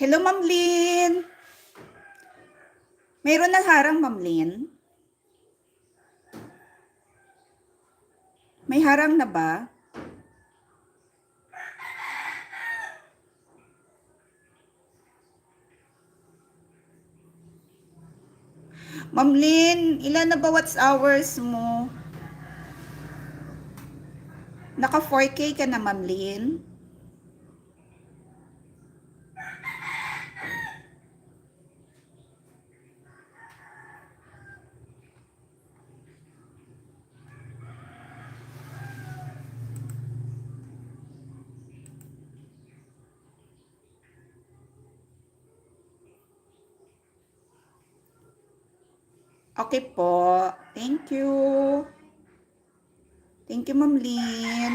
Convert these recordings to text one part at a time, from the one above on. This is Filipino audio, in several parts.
Hello, Ma'am Lynn. Mayroon na harang, Ma'am Lynn? May harang na ba? Ma'am Lynn, ilan na ba watts hours mo? Naka 4K ka na, Ma'am Lynn? Okay po. Thank you. Thank you, Ma'am Lynn.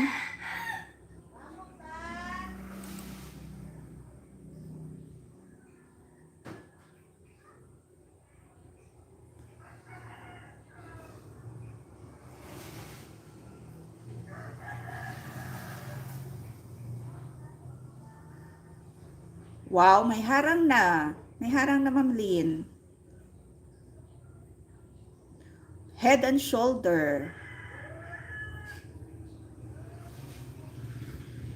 Wow, may harang na. May harang na, Ma'am Lynn. Head and Shoulder.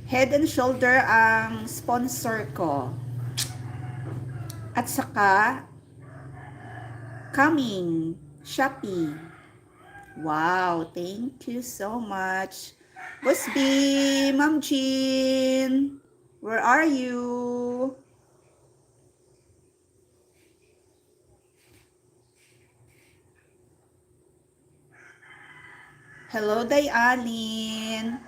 Head and Shoulder ang sponsor ko. At saka, Coming, Shopee. Wow, thank you so much. Boss B, Ma'am Jean, where are you? Hello, Dayanin.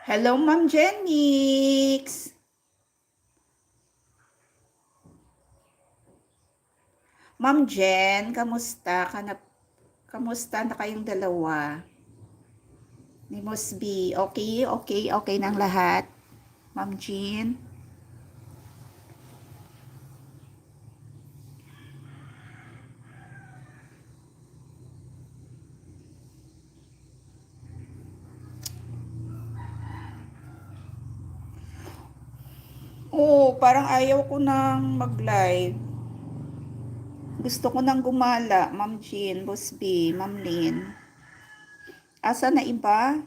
Hello, Ma'am Jenix. Ma'am Jen, kamusta? Kamusta na kayong dalawa? Ni Mosby, okay, okay, okay ng lahat? Ma'am Jean? Oo, parang ayaw ko nang mag-live. Gusto ko nang gumala, Ma'am Jean, Boss B, Ma'am Lynn. Asa na iba?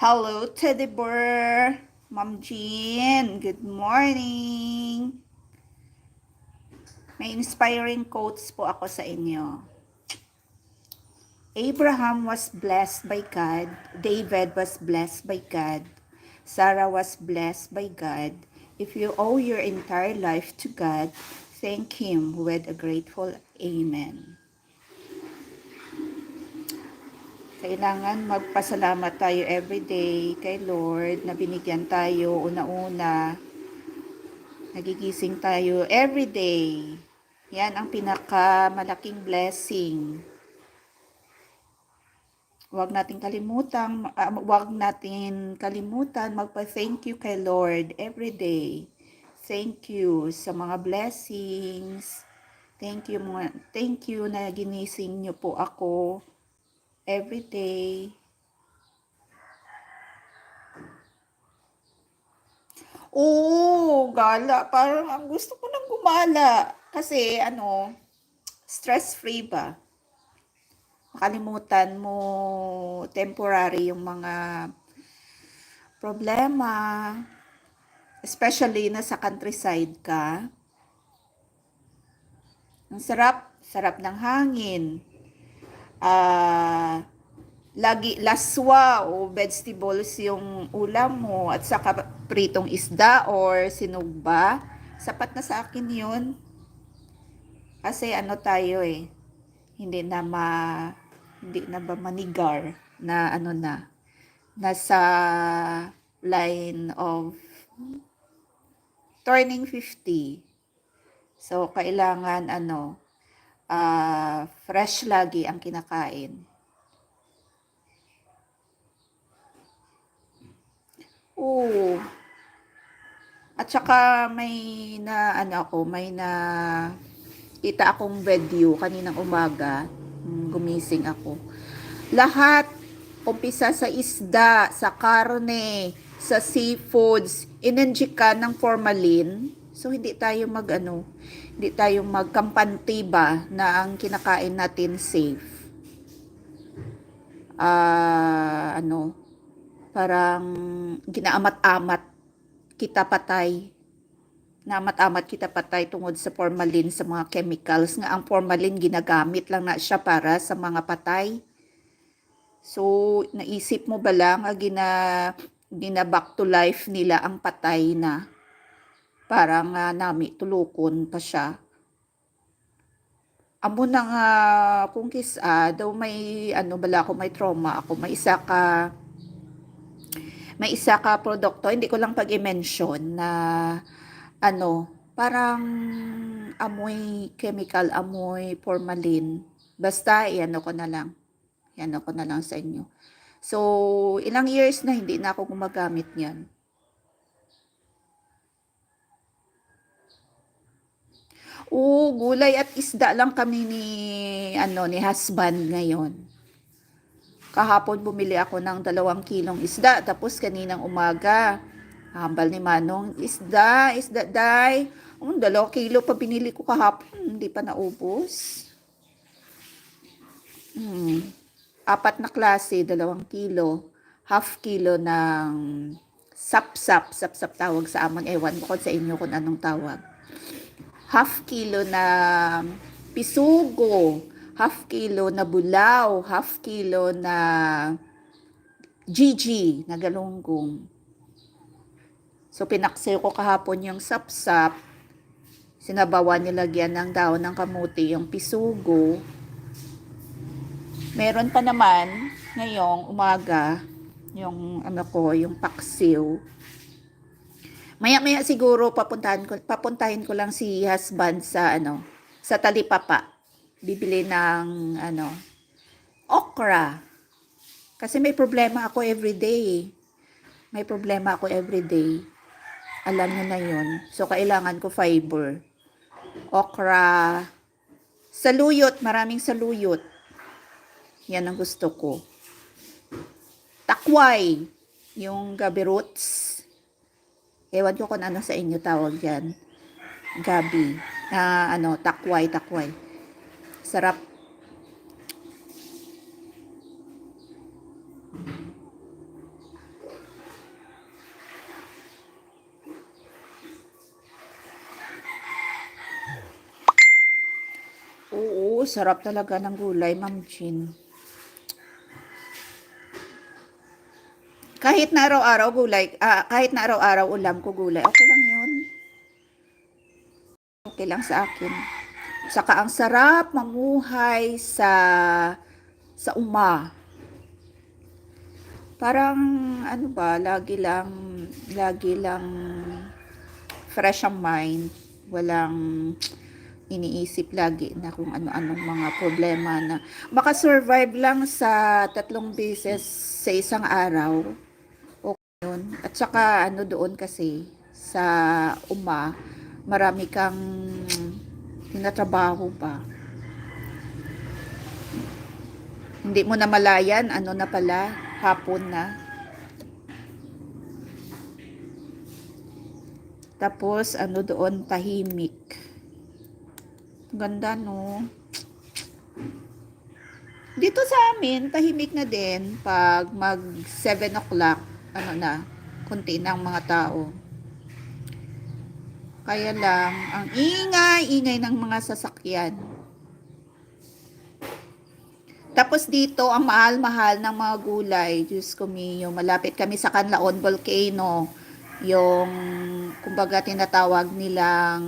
Hello, Teddy Bear. Ma'am Jean, good morning. May inspiring quotes po ako sa inyo. Abraham was blessed by God. David was blessed by God. Sarah was blessed by God. If you owe your entire life to God, thank Him with a grateful amen. Kailangan magpasalamat tayo everyday kay Lord na binigyan tayo una-una. Nagigising tayo everyday. Yan ang pinakamalaking blessing. Huwag natin kalimutan magpa-thank you kay Lord every day. Thank you sa mga blessings. Thank you na ginising niyo po ako every day. Oo, gala. Parang ang gusto ko nang gumala. Kasi stress-free ba? Makalimutan mo temporary yung mga problema, especially na sa countryside ka. Ang sarap ng hangin. Lagi laswa o vegetables yung ulam mo at saka pritong isda or sinugba. Sapat na sa akin yun. Kasi tayo hindi na ba manigar na nasa line of turning 50. So kailangan fresh lagi ang kinakain. Oo. At saka may kita akong video kaninang umaga, gumising ako. Lahat, umpisa sa isda, sa karne, sa seafoods, inenjika ng formalin. So hindi tayo magkampante ba na ang kinakain natin safe. Parang ginaamat-amat kita patay. Naamat-amat kita patay tungod sa formalin, sa mga chemicals. Nga ang formalin ginagamit lang na siya para sa mga patay. So, naisip mo ba lang gina back to life nila ang patay na para nga nami tulukon pa siya. Amo na nga kung daw may may trauma ako, may isa ka produkto, hindi ko lang pag-i-mention na parang amoy chemical, amoy formalin. Basta, iano ko na lang sa inyo. So, ilang years na hindi na ako gumagamit niyan. Gulay at isda lang kami ni husband ngayon. Kahapon bumili ako ng 2 kilong isda, tapos kaninang umaga, hambal ni Manong, isda, day. 2 kilo pa binili ko kahapon, hindi pa naubos. 4 na klase, 2 kilo. Half kilo ng sapsap tawag sa amon. Ewan ko sa inyo kung anong tawag. Half kilo na pisugo, half kilo na bulaw, half kilo na Gigi na galunggong. So, pinaksiw ko kahapon yung sapsap. Sinabawan, nilagyan ng daon ng kamuti yung pisugo. Meron pa naman ngayong umaga yung yung paksiw. Maya-maya siguro papuntahin ko lang si husband sa sa Talipapa. Bibili ng okra. Kasi may problema ako everyday. Alam niyo na yun. So, kailangan ko fiber. Okra. Saluyot. Maraming saluyot. Yan ang gusto ko. Takway. Yung gabi roots. Ewan ko kung ano sa inyo tawag yan. Gabi. na ano, takway, takway. Sarap. Oo, sarap talaga ng gulay, Ma'am Jean. Kahit na araw-araw gulay, kahit na araw-araw ulam ko gulay, okay lang yun. Okay lang sa akin. Saka ang sarap mamuhay sa uma. Parang ano ba, lagi lang fresh ang mind. Walang iniisip lagi na kung ano-anong mga problema na makasurvive lang sa 3 beses sa isang araw. Okay yun. At saka ano doon kasi sa uma, marami kang tinatrabaho pa. Hindi mo na malayan, ano na pala, hapon na. Tapos, ano doon, tahimik. Ganda, no? Dito sa amin, tahimik na din pag mag 7 o'clock, ano na, konti ng mga tao. Kaya lang, ang ingay ng mga sasakyan. Tapos dito, ang mahal-mahal ng mga gulay. Diyos ko mio, malapit kami sa Canlaon Volcano. Yung, kumbaga, tinatawag nilang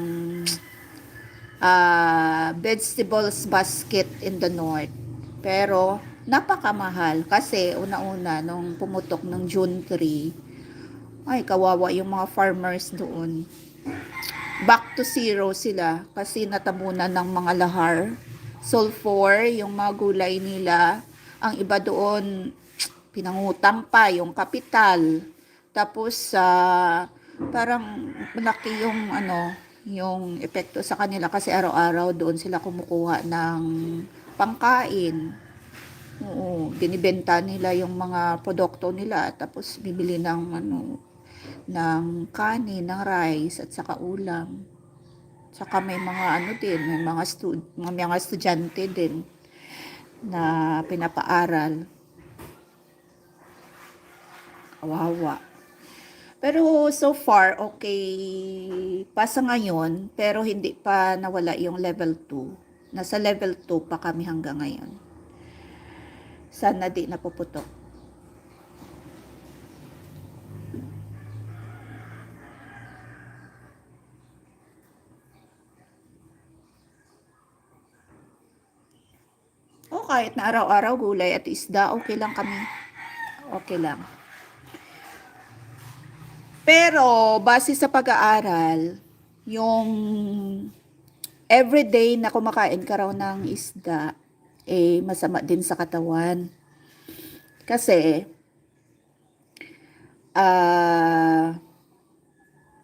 vegetables basket in the north. Pero, napakamahal. Kasi, una-una, nung pumutok ng June 3, ay, kawawa yung mga farmers doon. Back to zero sila kasi natabunan ng mga lahar. Sulfur, yung mga gulay nila. Ang iba doon, pinangutang pa yung kapital. Tapos, parang malaki yung ano, yung epekto sa kanila kasi araw-araw doon sila kumukuha ng pangkain. Oo, binibenta nila yung mga produkto nila tapos bibili ng ano, ng kanin, ng rice at saka ulam. Saka may mga ano din, may mga estudyante din na pinapaaral. Kawawa. Pero so far, okay pa sa ngayon, pero hindi pa nawala yung level 2. Nasa level 2 pa kami hanggang ngayon. Sana di napuputok. O kahit na araw-araw gulay at isda, okay lang kami. Okay lang. Pero base sa pag-aaral, yung everyday na kumakain ka raw ng isda, eh masama din sa katawan. Kasi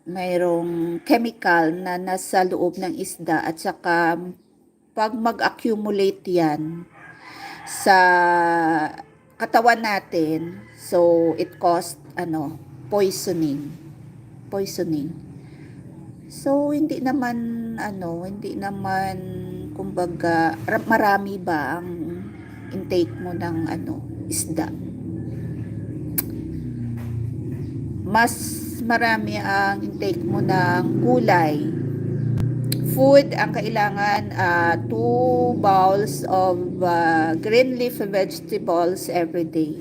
mayroong chemical na nasa loob ng isda at saka pag mag-accumulate yan sa katawan natin, so it caused poisoning. So hindi naman kumbaga marami ba ang intake mo ng isda. Mas marami ang intake mo ng gulay. Food, ang kailangan 2 bowls of green leaf vegetables every day.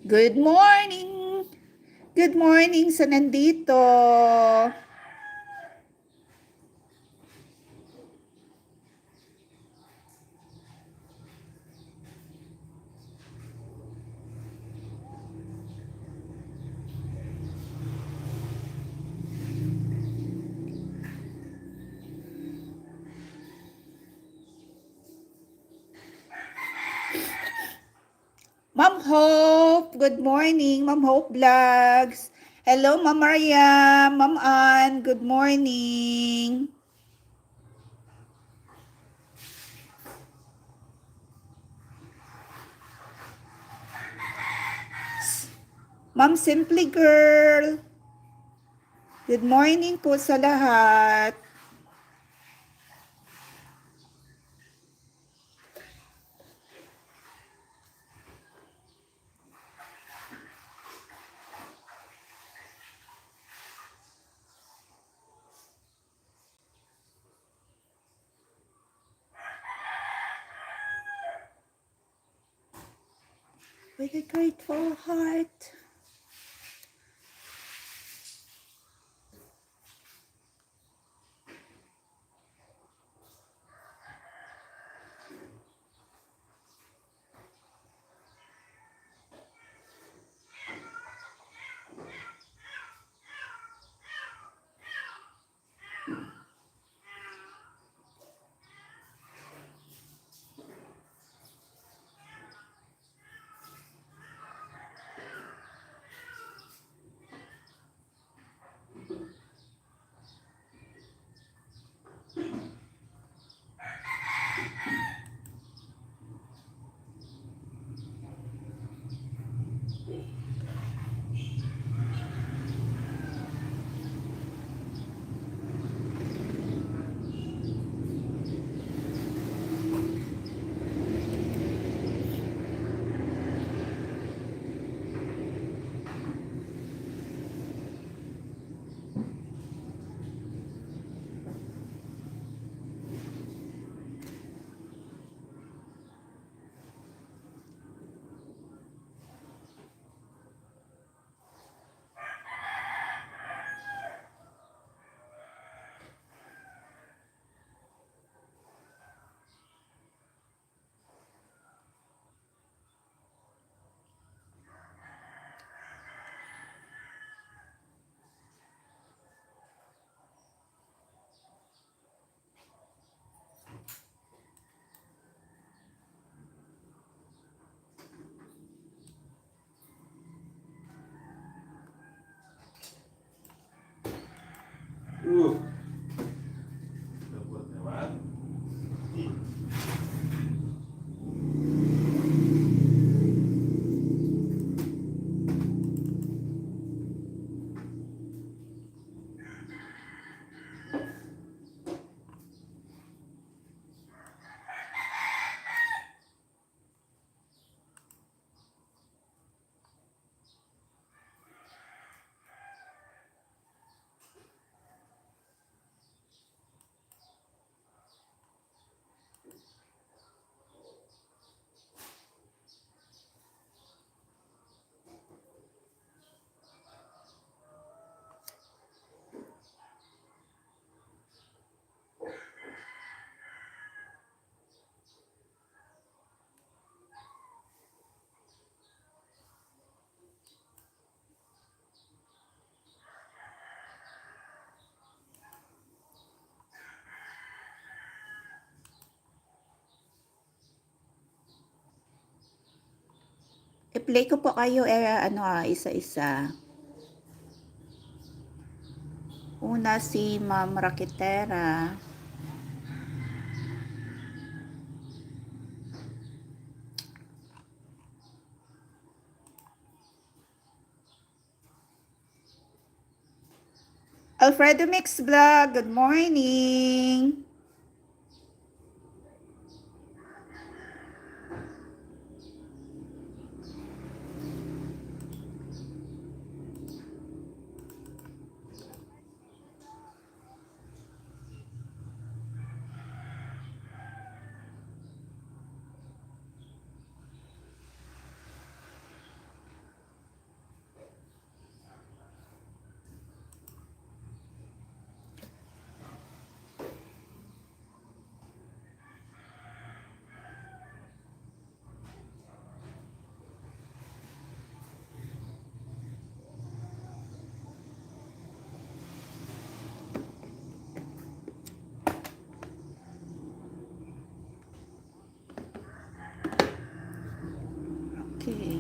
Good morning! Good morning sa nandito. Ma'am Hope, good morning. Ma'am Hope Vlogs. Hello, Ma'am Maria, Ma'am Ann, good morning. Ma'am Simply Girl, good morning po sa lahat. With a grateful heart. Lembut lewat. I-play ko po kayo isa-isa. Una si Ma'am Rakitera. Alfredo Mix Vlog, good morning. Okay.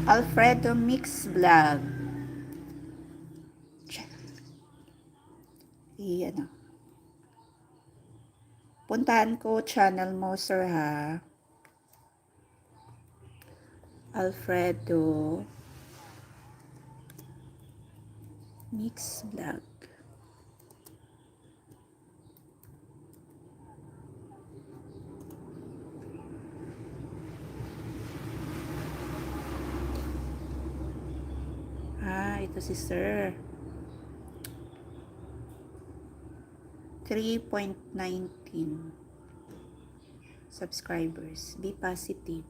Alfredo Mix Vlog. Iyan. Puntahan ko channel mo, sir, ha? Alfredo Mix vlog. Ito si Sir. 3.19 subscribers. Be positive.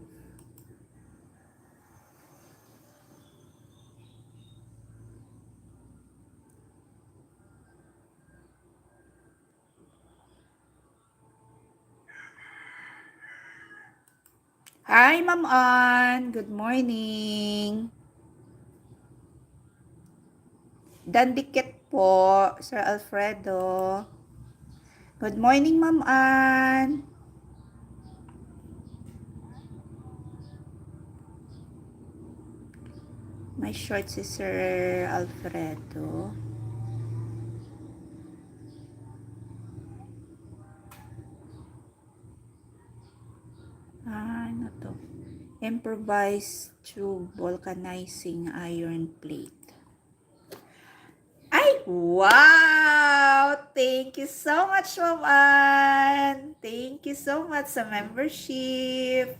Hi, Ma'am Ann. Good morning. Dandikit po, Sir Alfredo. Good morning, Ma'am Ann. May short si Sir Alfredo. Ano to? Improvised tube vulcanizing iron plate. Ay, wow! Thank you so much, Ma'am Ann. Thank you so much sa membership.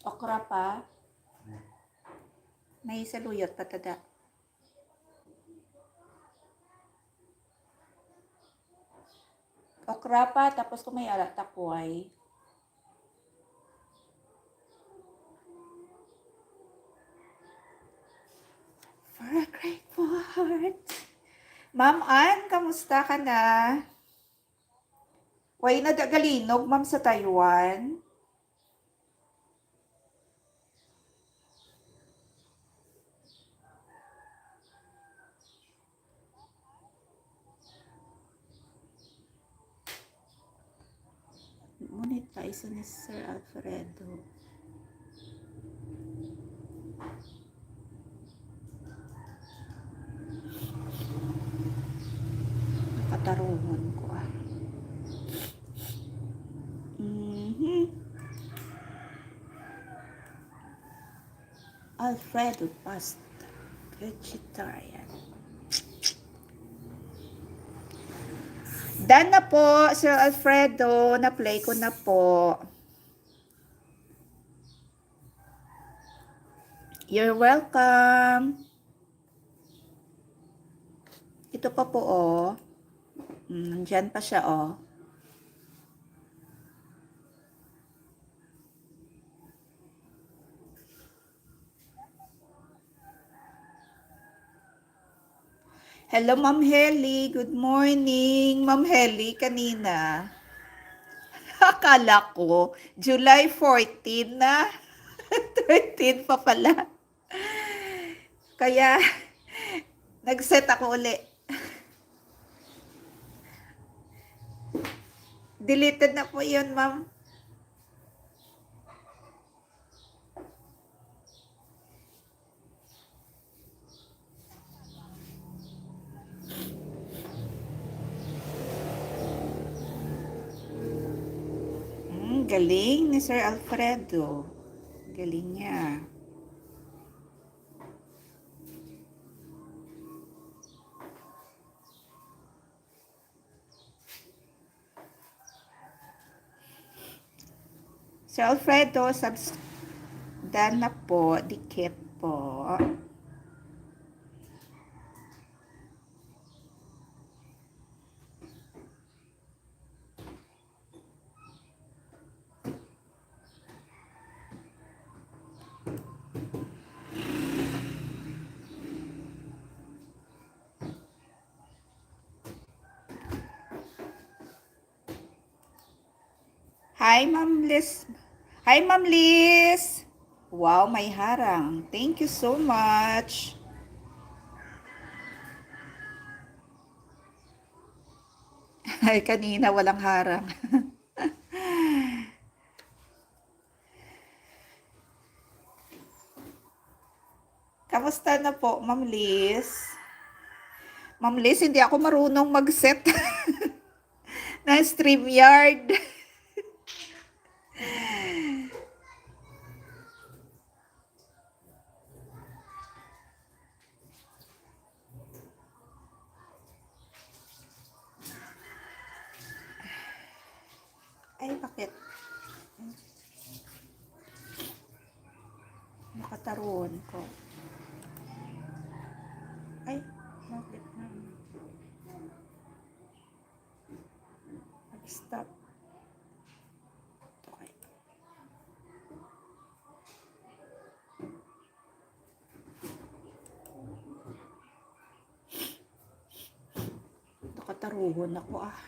Okra pa. May saluyot patada. Okra pa, tapos kung may alat takway. For a grateful heart. Ma'am Ann, kamusta ka na? Way na galinog, ma'am, sa Taiwan. Ngunit pa isa ni Sir Alfredo. Nakatarungan ko Alfredo pasta. Vegetarian. Done na po, Sir Alfredo. Na-play ko na po. You're welcome. Ito pa po, oh. Nandyan pa siya, oh. Hello, Ma'am Heli. Good morning. Ma'am Heli, kanina. Akala ko, July 14 na. 13 pa pala. Kaya, nag-set ako uli. Deleted na po yun, ma'am. Galing ni Sir Alfredo. Galing niya. Sir Alfredo, done na po. Dikit po. Hi, Ma'am Liz. Hi, Ma'am Liz. Wow, may harang. Thank you so much. Ay, kanina walang harang. Kamusta na po, Ma'am Liz? Ma'am Liz, hindi ako marunong mag-set ng StreamYard. Ay, bakit? Nakataruan ko. Ay, bakit na? Stop. Okay. Nakataruhan ako ah.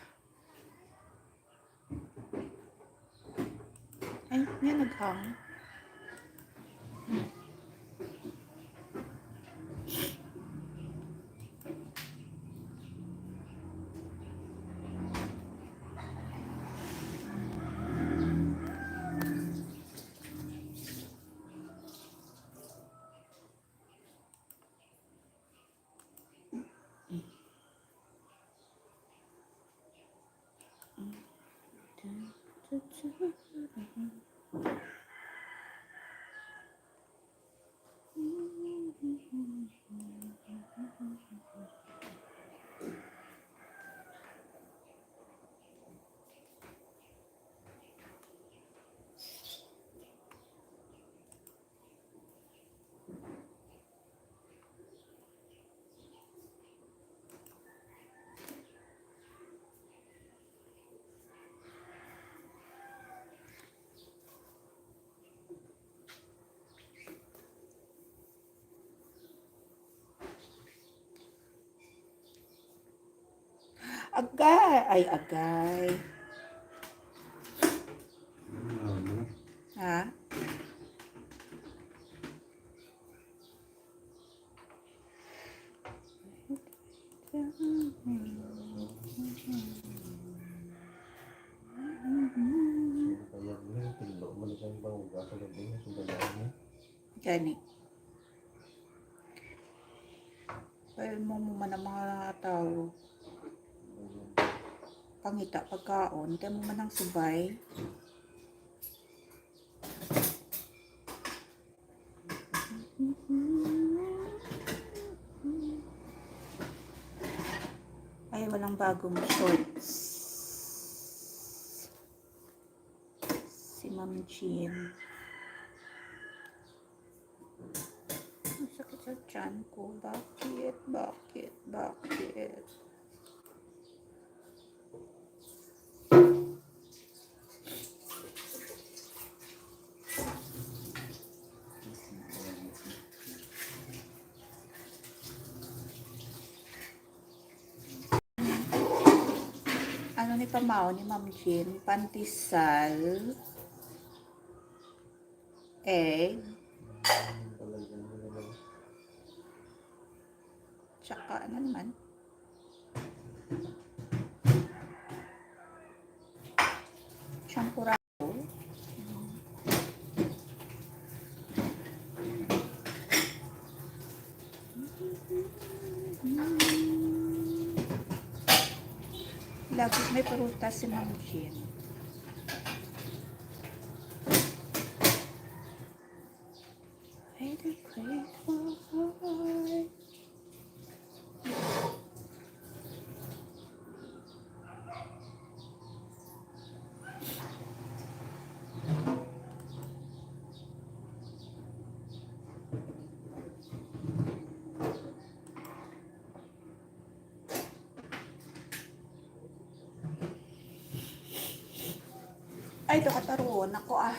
Ay, yan naghang. Agay. Ay, agay. Ha? Gani. Kaya mo man ang mga tao. Pangita pagkaon. Kaya mo man ang subay. Ay, walang bagong shorts. Si Ma'am Jean. Ang sakit sa tiyan ko. Bakit? Bakit? Bakit? Ano ni Pamao ni Ma'am Jean? Pantisal. Egg. Tsaka ano naman? Champurado. Lagi may prutas si Ma'am Jean. Hey, the grateful heart. Ay, nakataruan ako ah.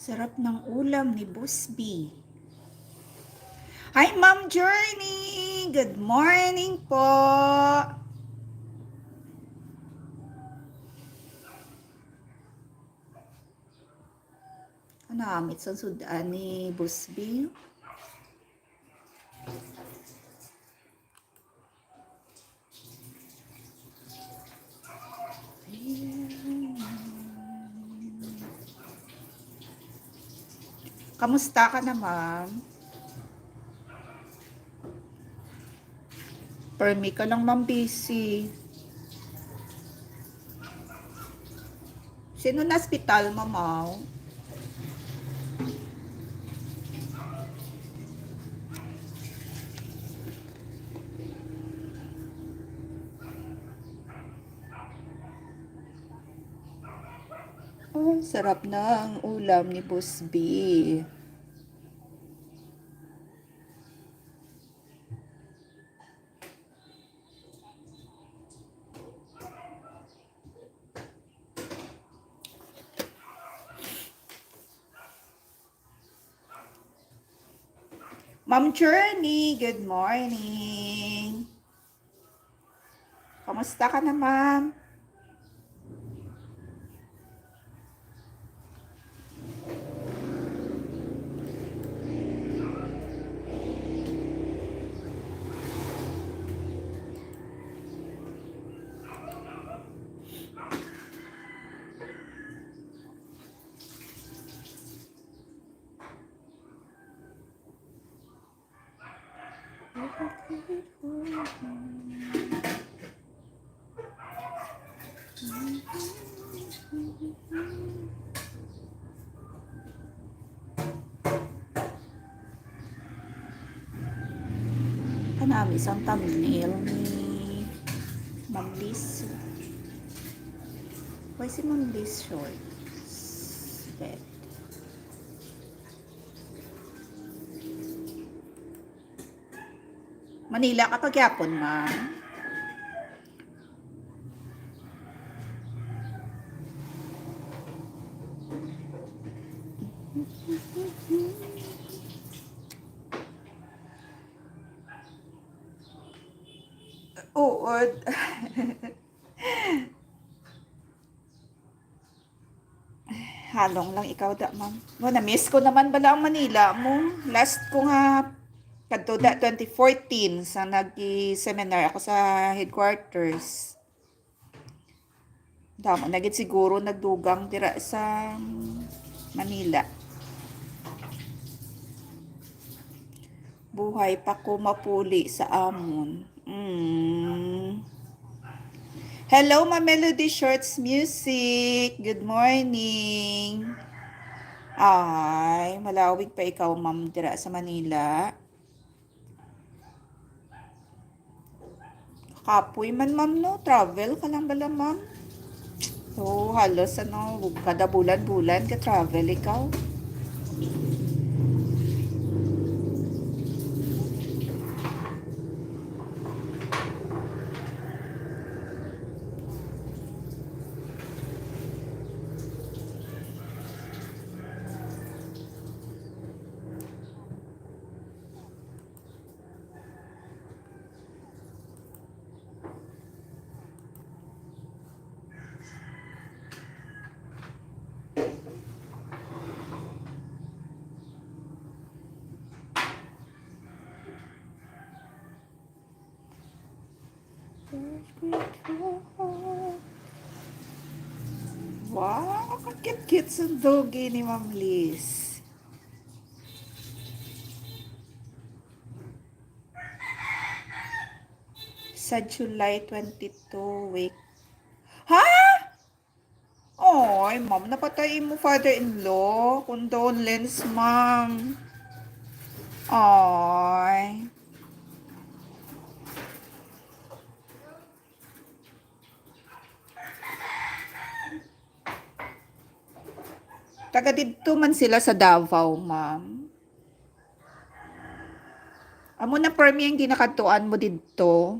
Sarap ng ulam ni Boss B. Hi, Ma'am Journey! Good morning po! Ano, amit sa sudan ni Boss B? Kamusta ka na, ma'am? Permi ka lang, ma'am, busy. Sino na hospital, mamaw? Oh, sarap na ang ulam ni Boss B. Ma'am Journey, good morning. Kamusta ka na, ma'am? Kanami isang thumbnail ni Ma'am Liz. Why si Ma'am Liz short? Bed. Manila ka pagyapon, ma'am. Uod. Halong lang ikaw da, ma'am. Mo na-miss ko naman bala ang Manila mo. Last ko nga kadto da 2014 sa nag-seminar ako sa headquarters. Damo na gid siguro nagdugang dira sa Manila. Buhay pa ko mapuli sa amon. Hello, Ma Melody Shorts Music. Good morning. Ay, malawig pa ikaw, ma'am, dira sa Manila. Kapoy man, ma'am, no? Travel ka lang bala, ma'am? So, halos, kada bulan-bulan ka travel ikaw. Wow, ang cute-cute sa doggy ni Ma'am Liz. Sa July 22 week. Ha? Oy, ma'am, napatay mo father-in-law. Condolence, ma'am. Oy. Taga dito man sila sa Davao, ma'am. Amo na permi ang ginakatuan mo dito.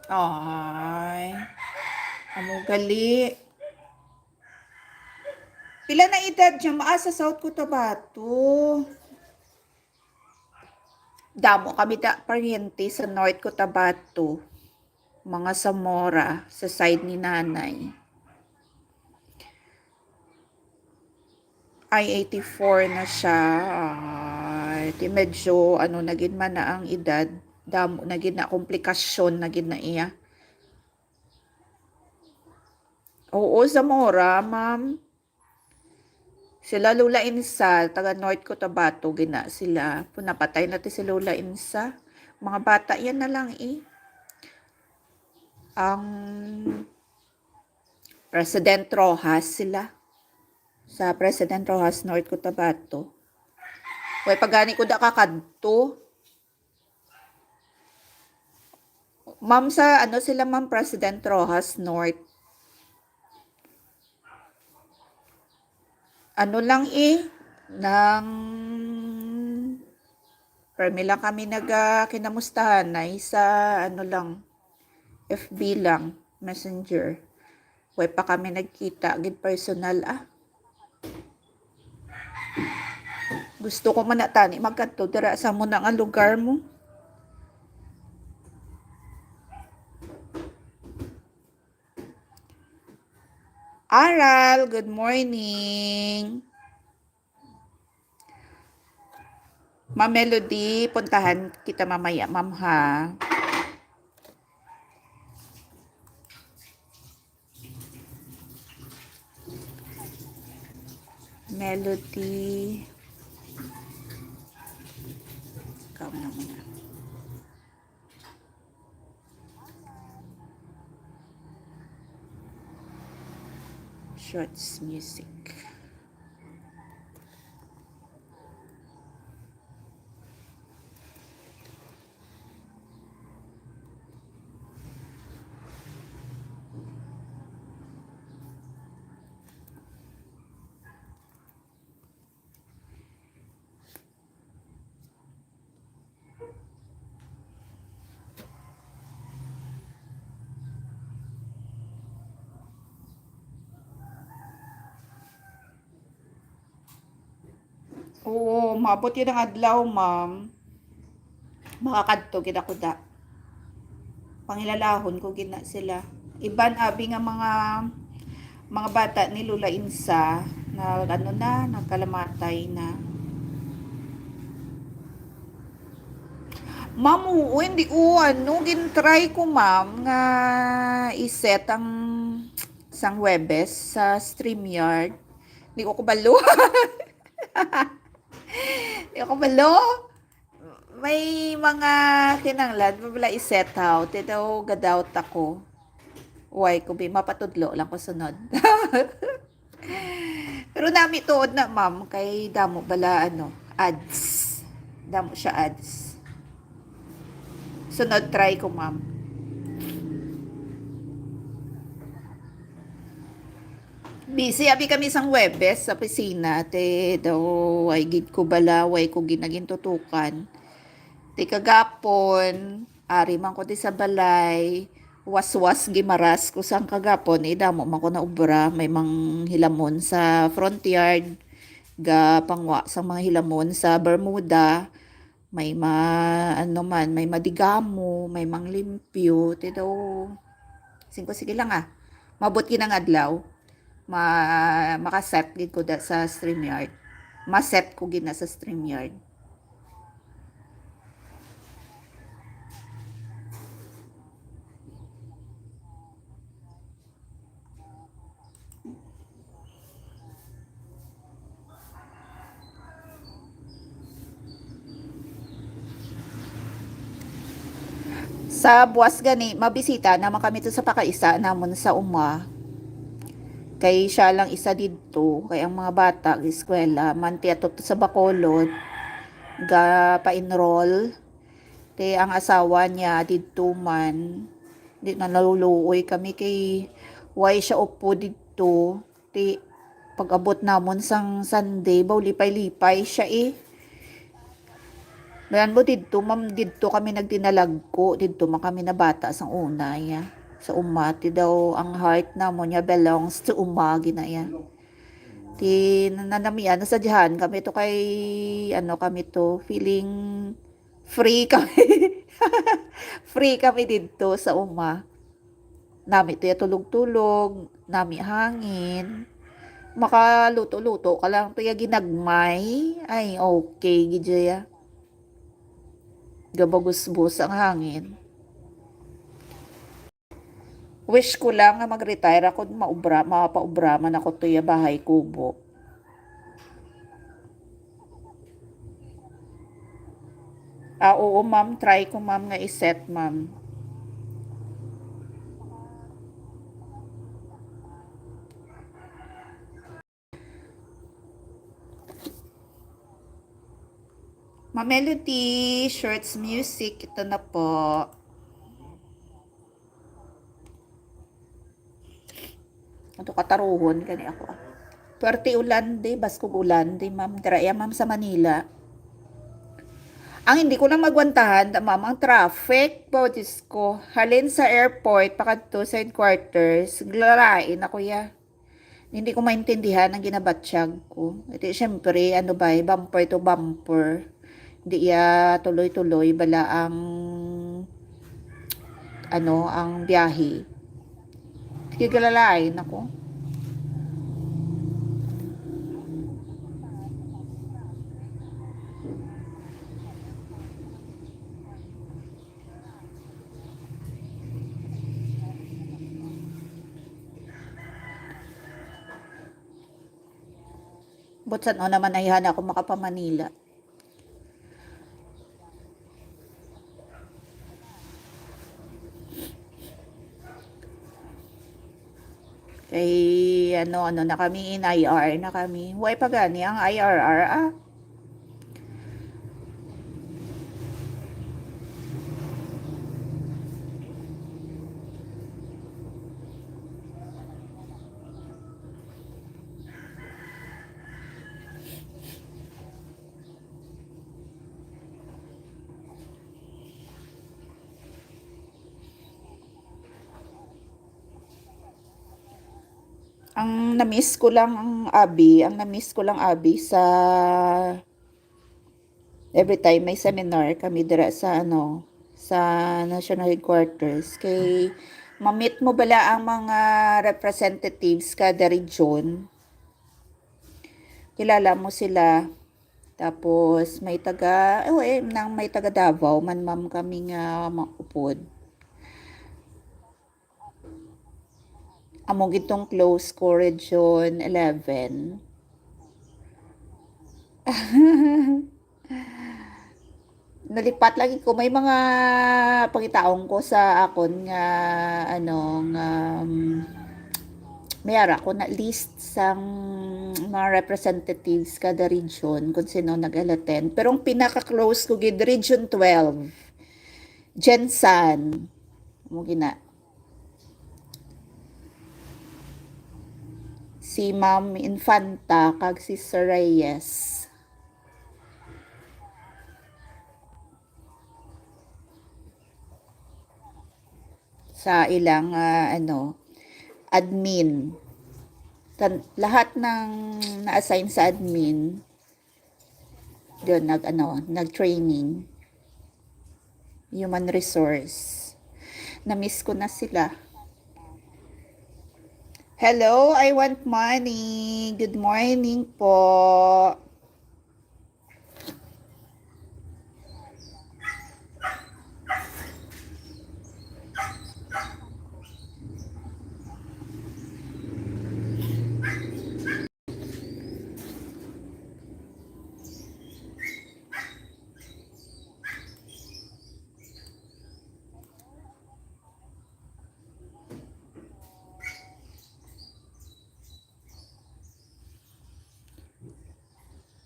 Ay. Amo gali. Pila na edad siya maa sa South Cotabato. Damo kami da pariente sa North Cotabato. Mga Zamora sa side ni nanay. I-84 na siya. Ay, di medyo naging man na ang edad. Damo naging na komplikasyon naging na iya. Oo, Zamora, ma'am. Sila Lola Insa, taga North Cotabato, gina sila. Punapatay natin si Lola Insa. Mga bata, yan na lang eh. Ang President Rojas sila. Sa President Rojas, North Cotabato. Way pagani ko da kakadto. Ma'am sa sila ma'am President Rojas North. Lang nang permi lang kami kinamustahan ay sa lang FB lang, Messenger. Way pa kami nagkita gid personal Gusto ko man na tani magkadto dira sa mo nga lugar mo. Aral, good morning. Ma'am Melody, puntahan kita mamaya, ma'am ha. Melody. Ikaw na muna. Shorts music. Oo, maabot yun ang adlaw, ma'am. Makakadto gid ako da. Pangilalahon ko gina sila. Iban abi nga mga bata ni Lula Insa na nagkalamatay na. Ma'am, oo, hindi ko gin-try ko ma'am nga iset ang sang Webes sa StreamYard. Hindi ko kabalo. Hindi ko kabalo. May mga kinanglan, mabala iset out. Ito, gadawt ako. Uy, kung mapatudlo lang ko sunod. Pero nami tuod na, ma'am, kay damo bala, ads. Damo siya ads. Sunod, try ko, ma'am. Busy abi kami sang Webes sa opisina. Te, daw, ay gid ko bala, way ko ginagin tutukan. Ti kagapon, ari man ko ti sa balay, waswas gimaras ko sang kagapon, damo man ko na ubra, may mang hilamon sa front yard, ga pangwa sang mga hilamon sa Bermuda, may may madigamo, may mang limpyo, ti daw, sige lang mabot ginang adlaw, makaset gid ko da sa StreamYard, maset ko gina sa StreamYard. Sa buwas gani, mabisita naman kami to sa pakaisa namon sa uma. Kay siya lang isa didto, kay ang mga bata eskwela man tiato sa Bacolod ga pa-enroll. Te ang asawa niya didto man. Di na naluluoy kami kay why siya upo didto. Te pag-abot namon sang Sunday, baw lipay-lipay siya Bayan mo didto, ma'am, didto kami nagdinalagko, didto man kami na bata sang una, Sa uma, ti daw ang heart na mo niya belongs to uma, ginaya. Ti nanamian, nasadyahan kami to kay, ano kami to, feeling free kami. Free kami dito sa uma. Nami to ya tulog-tulog, nami hangin. Makaluto-luto ka lang to ya ginagmay. Ay, okay, gidya. Gabagusbus ang hangin. Wish ko lang nga mag-retire ako, mapaubraman ako to ya bahay kubo. Oo, ma'am, try ko, ma'am, nga iset, ma'am. Ma'am Melody, Shorts Music, ito na po. Ito kataruhon, gani ako. Puwerte ulan di, baskog ulan di, ma'am. Diraya, ma'am, sa Manila. Ang hindi ko na magwantahan, ma'am, ang traffic. Po, Diyos ko. Halin sa airport, pakadto sa headquarters. Glarain ako ya. Hindi ko maintindihan ang ginabatsyag ko. Ito, syempre, ano ba, bumper to bumper. Hindi ya tuloy-tuloy, bala ang, ano, ang biyahe. Sige, galalain ako. Butsan o naman ay hana ako makapamanila. Kay ano na kami in IR na kami. Huwag pa gani ang IRR ah. Ang na-miss ko lang Abi sa every time may seminar kami dira sa ano sa national headquarters kay mamit mo bala ang mga representatives kada region. Kilala mo sila. Tapos may taga nang may taga Davao man ma'am kami nga maupod. Among itong close ko region 11. Nalipat lagi ko may mga pangitaon ko sa akon nga ano nga mayara ko na list sang mga representatives kada region kung sino nag-attend. Pero ang pinaka-close ko gid Region 12. Jensan. Mo gina. Si Ma'am Infanta kag si Sir Reyes. Sa ilang ano admin. Lahat ng na-assign sa admin doon nag-training. Human resource. Na-miss ko na sila. Hello, I want money. Good morning po.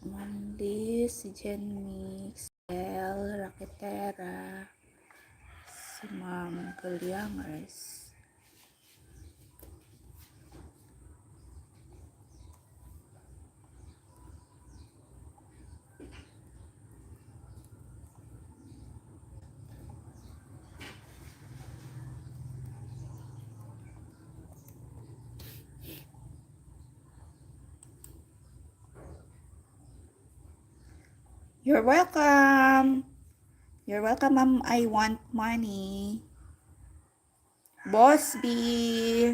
Mandy, si Jenny, Excel, Raketera, si Ma'am Galyangers. You're welcome. You're welcome, ma'am. I want money. Boss B.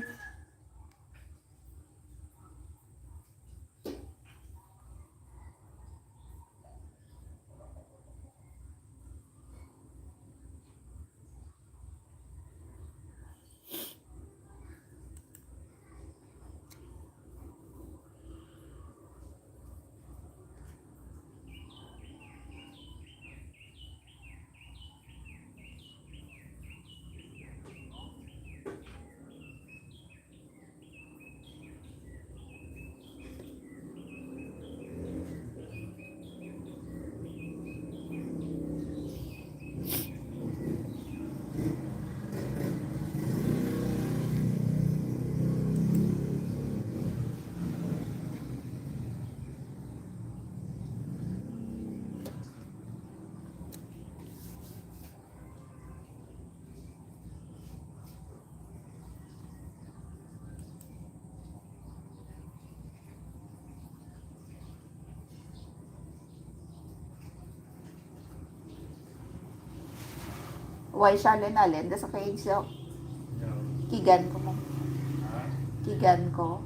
Why siya alin da sa cage so kigan ko mo. Kigan ko.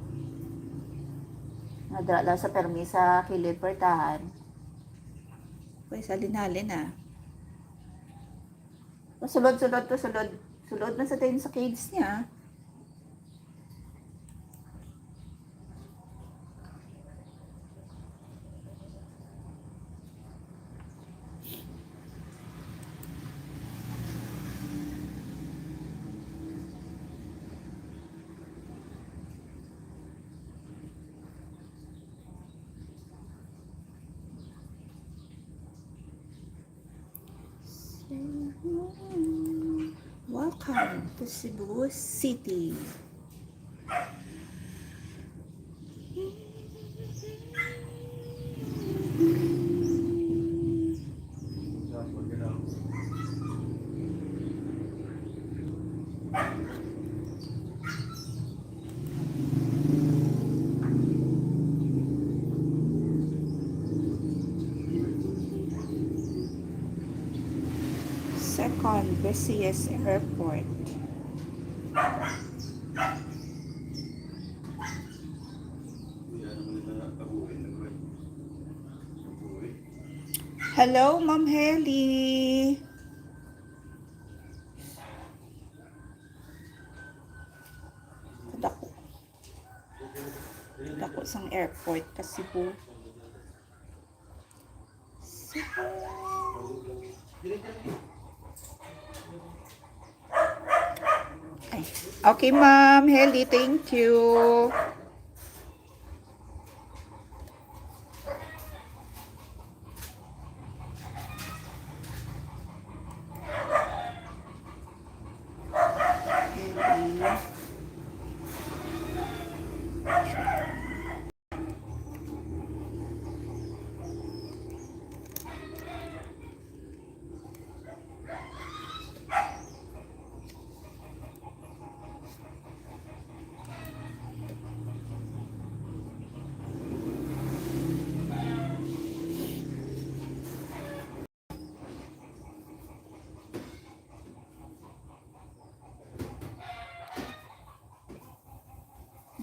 Nadra lang sa permisa kilid pertahan. Why sa linalin ah. Sulod. Sulod na sa tayo sa cage niya. Welcome to Cebu City. Second busiest airport. Hello, Ma'am Heli. Dako. Dako sang airport kasi po. Ay. Okay, Ma'am Heli, thank you.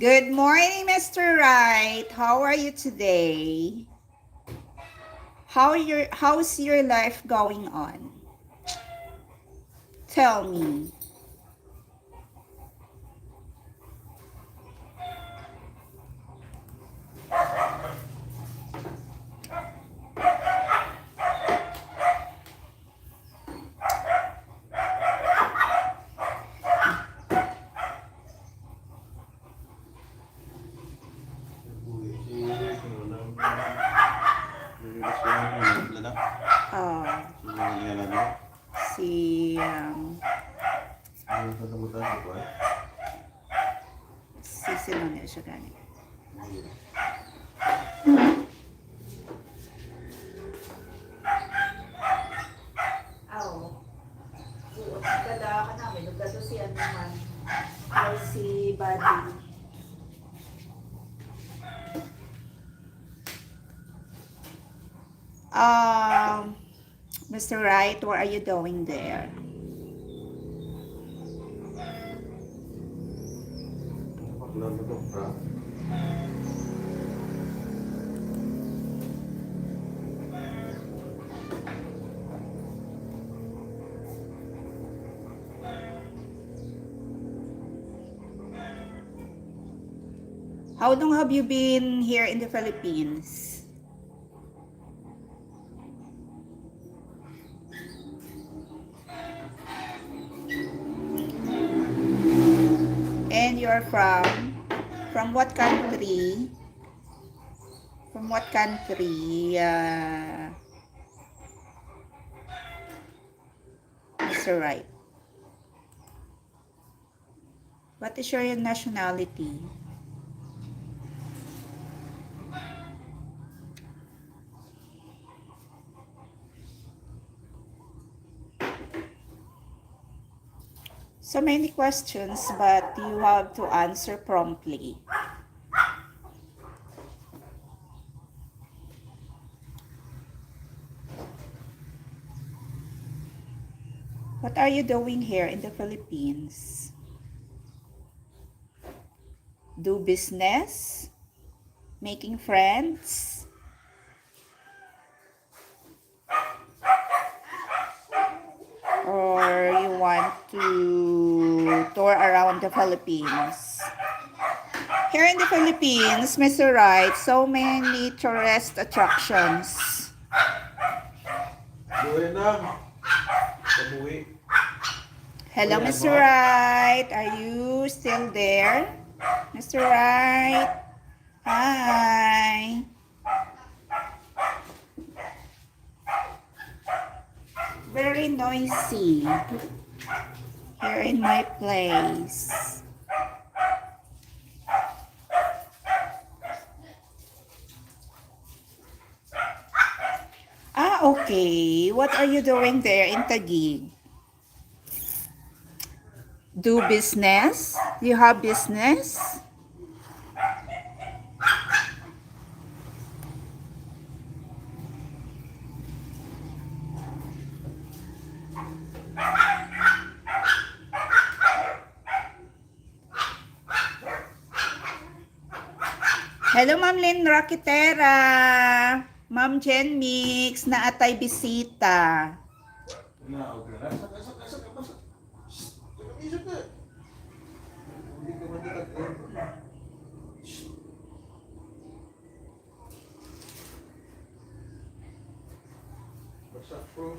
Good morning, Mr. Wright. How are you today? How's your life going on? Tell me. Si sino niya siya gani? Kada ka namin, nagkato si ano man, si Buddy. Um, Mr. Wright, what are you doing there? Paklan mo to, ha? How long have you been here in the Philippines? And you're from what country? From what country, Mr. Wright? What is your nationality? So many questions, but you have to answer promptly. What are you doing here in the Philippines? Do business? Making friends? Or you want to tour around the Philippines? Here in the Philippines, Mr. Wright, so many tourist attractions. Buhay na. Kabuhi. Hello, Ayan, Mr. Bob. Wright. Are you still there? Mr. Wright. Hi. Very noisy here in my place. Okay. What are you doing there in Taguig? Do business? You have business? Hello, Ma'am Lynn Raquetera. Ma'am Jen Mix na atay bisita. Na, okay na. Saka. Shhh! Isa ka. Hindi ka matilag. Shhh! Basta, bro.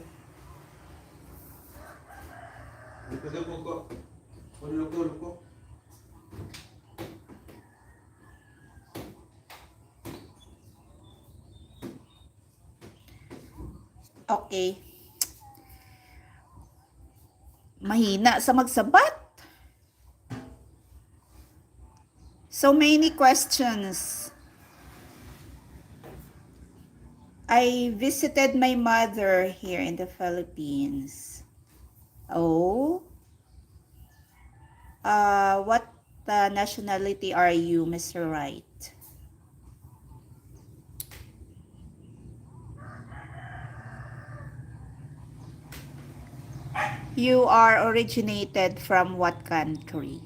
Dito daw mo ko. Loko, loko. Okay. Mahina sa magsabat. So many questions. I visited my mother here in the Philippines. Oh. What nationality are you, Mr. Wright? You are originated from what country?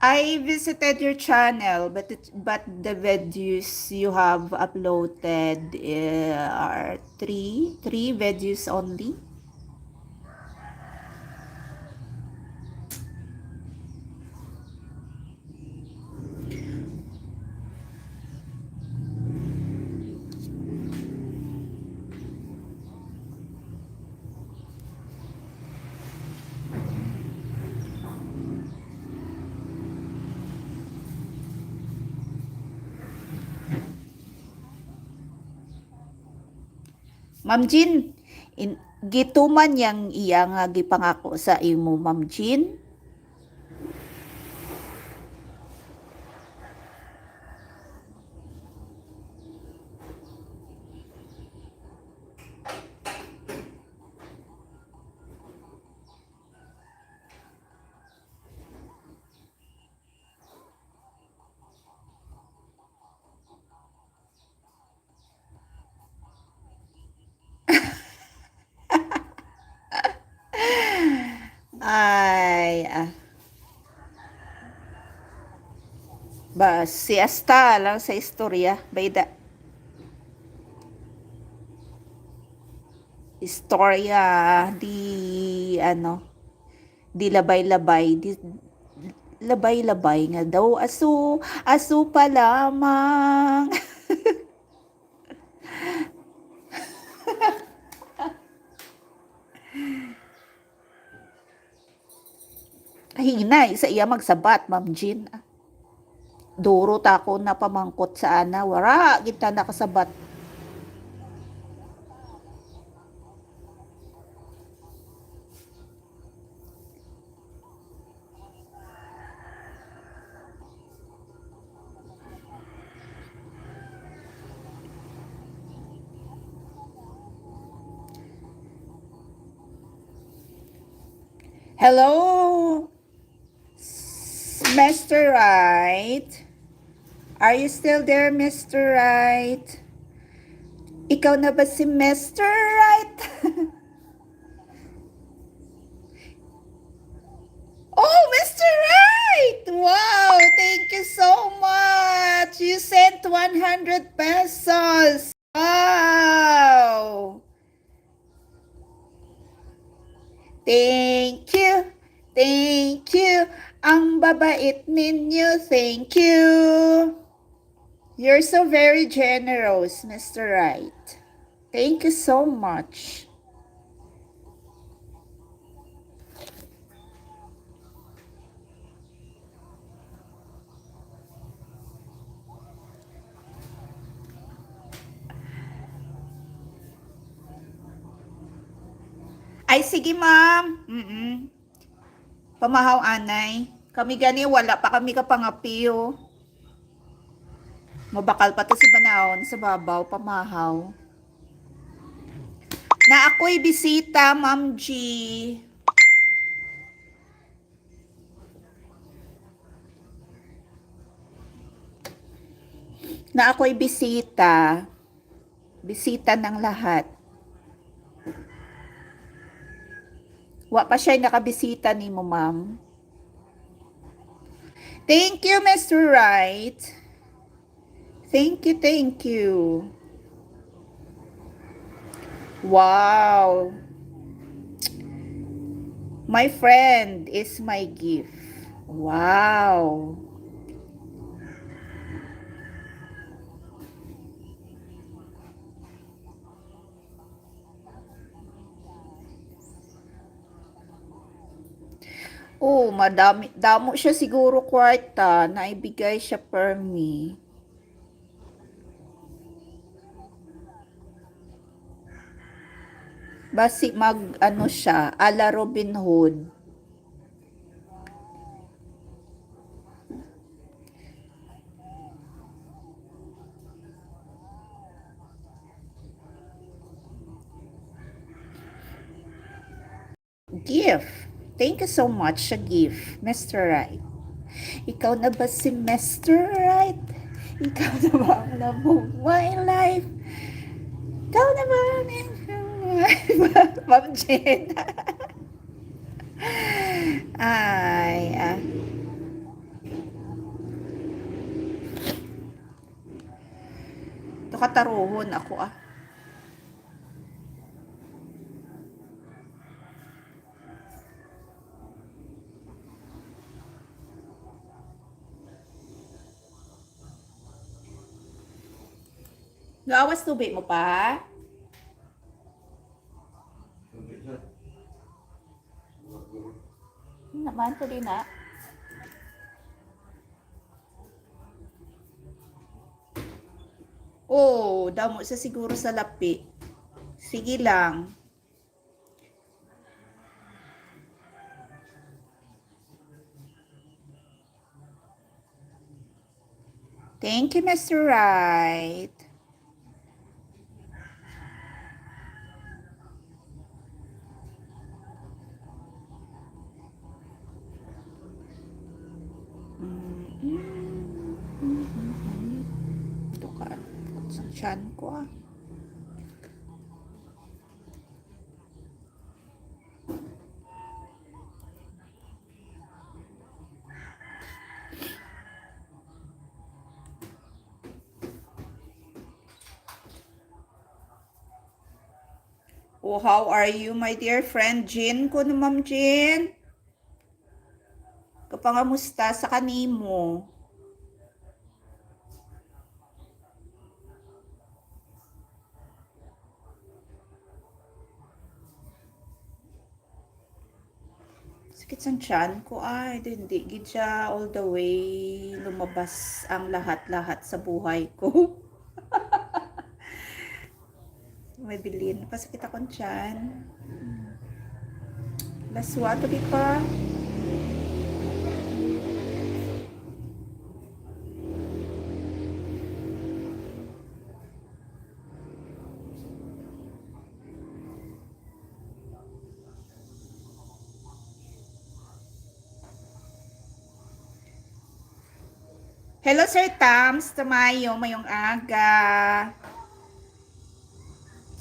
I visited your channel, but the videos you have uploaded are three videos only. Ma'am Jean, gituman yang iya nga gipangako sa imo, Ma'am Jean. Ay, ba, siesta lang sa istorya. Bayda, istorya, di, ano, di labay-labay, di, labay-labay nga daw, aso pa lamang. Kahinay, sa iya magsabat, Ma'am Jean. Duro ta ko na pamangkot sa ana, wara, kita nakasabat. Hello, Mr. Right? Are you still there, Mr. Right? Ikaw na ba si Mr. Right? Oh, Mr. Right! Wow, thank you so much. You sent 100 pesos. Wow. Thank you. Thank you. Ang babait ninyo. Thank you. You're so very generous, Mr. Right. Thank you so much. Ay, sige, ma'am. Pamahaw, anay. Kami gani, wala pa kami kapangapiyo. Mabakal pa to si Banaon sa babaw, pamahaw. Na ako'y bisita, Ma'am G. Na ako'y bisita. Bisita ng lahat. Wa pa siya'y nakabisita ni mo, ma'am. Thank you, Mr. Right. Thank you, thank you. Wow. My friend is my gift. Wow. Oh, madami. Damo siya siguro kwarta. Naibigay siya per me. Basi mag, ano siya, ala Robin Hood. Gift. Thank you so much sa gift, Mr. Right. Ikaw na ba si Mr. Right? Ikaw na ba ang love of my life? Ikaw na ba ang Ma'am Jen? Ay, ito kataruhon ako Gawas tubig mo pa? Naman ko din na. Oh, damo sa siguro sa lapi. Sige lang. Thank you, Mr. Right. Ito ka. Sa tiyan ko Oh, how are you, my dear friend Jean? Kuno Ma'am Jean. Kapangamusta sa kanimo? Sakit sa tiyan ko. Ay, hindi gid siya all the way lumabas ang lahat-lahat sa buhay ko. May bilin. Pasakit akong tiyan. Laswa to di pa. Hello, Sir Tams. Tamayo, mayong aga.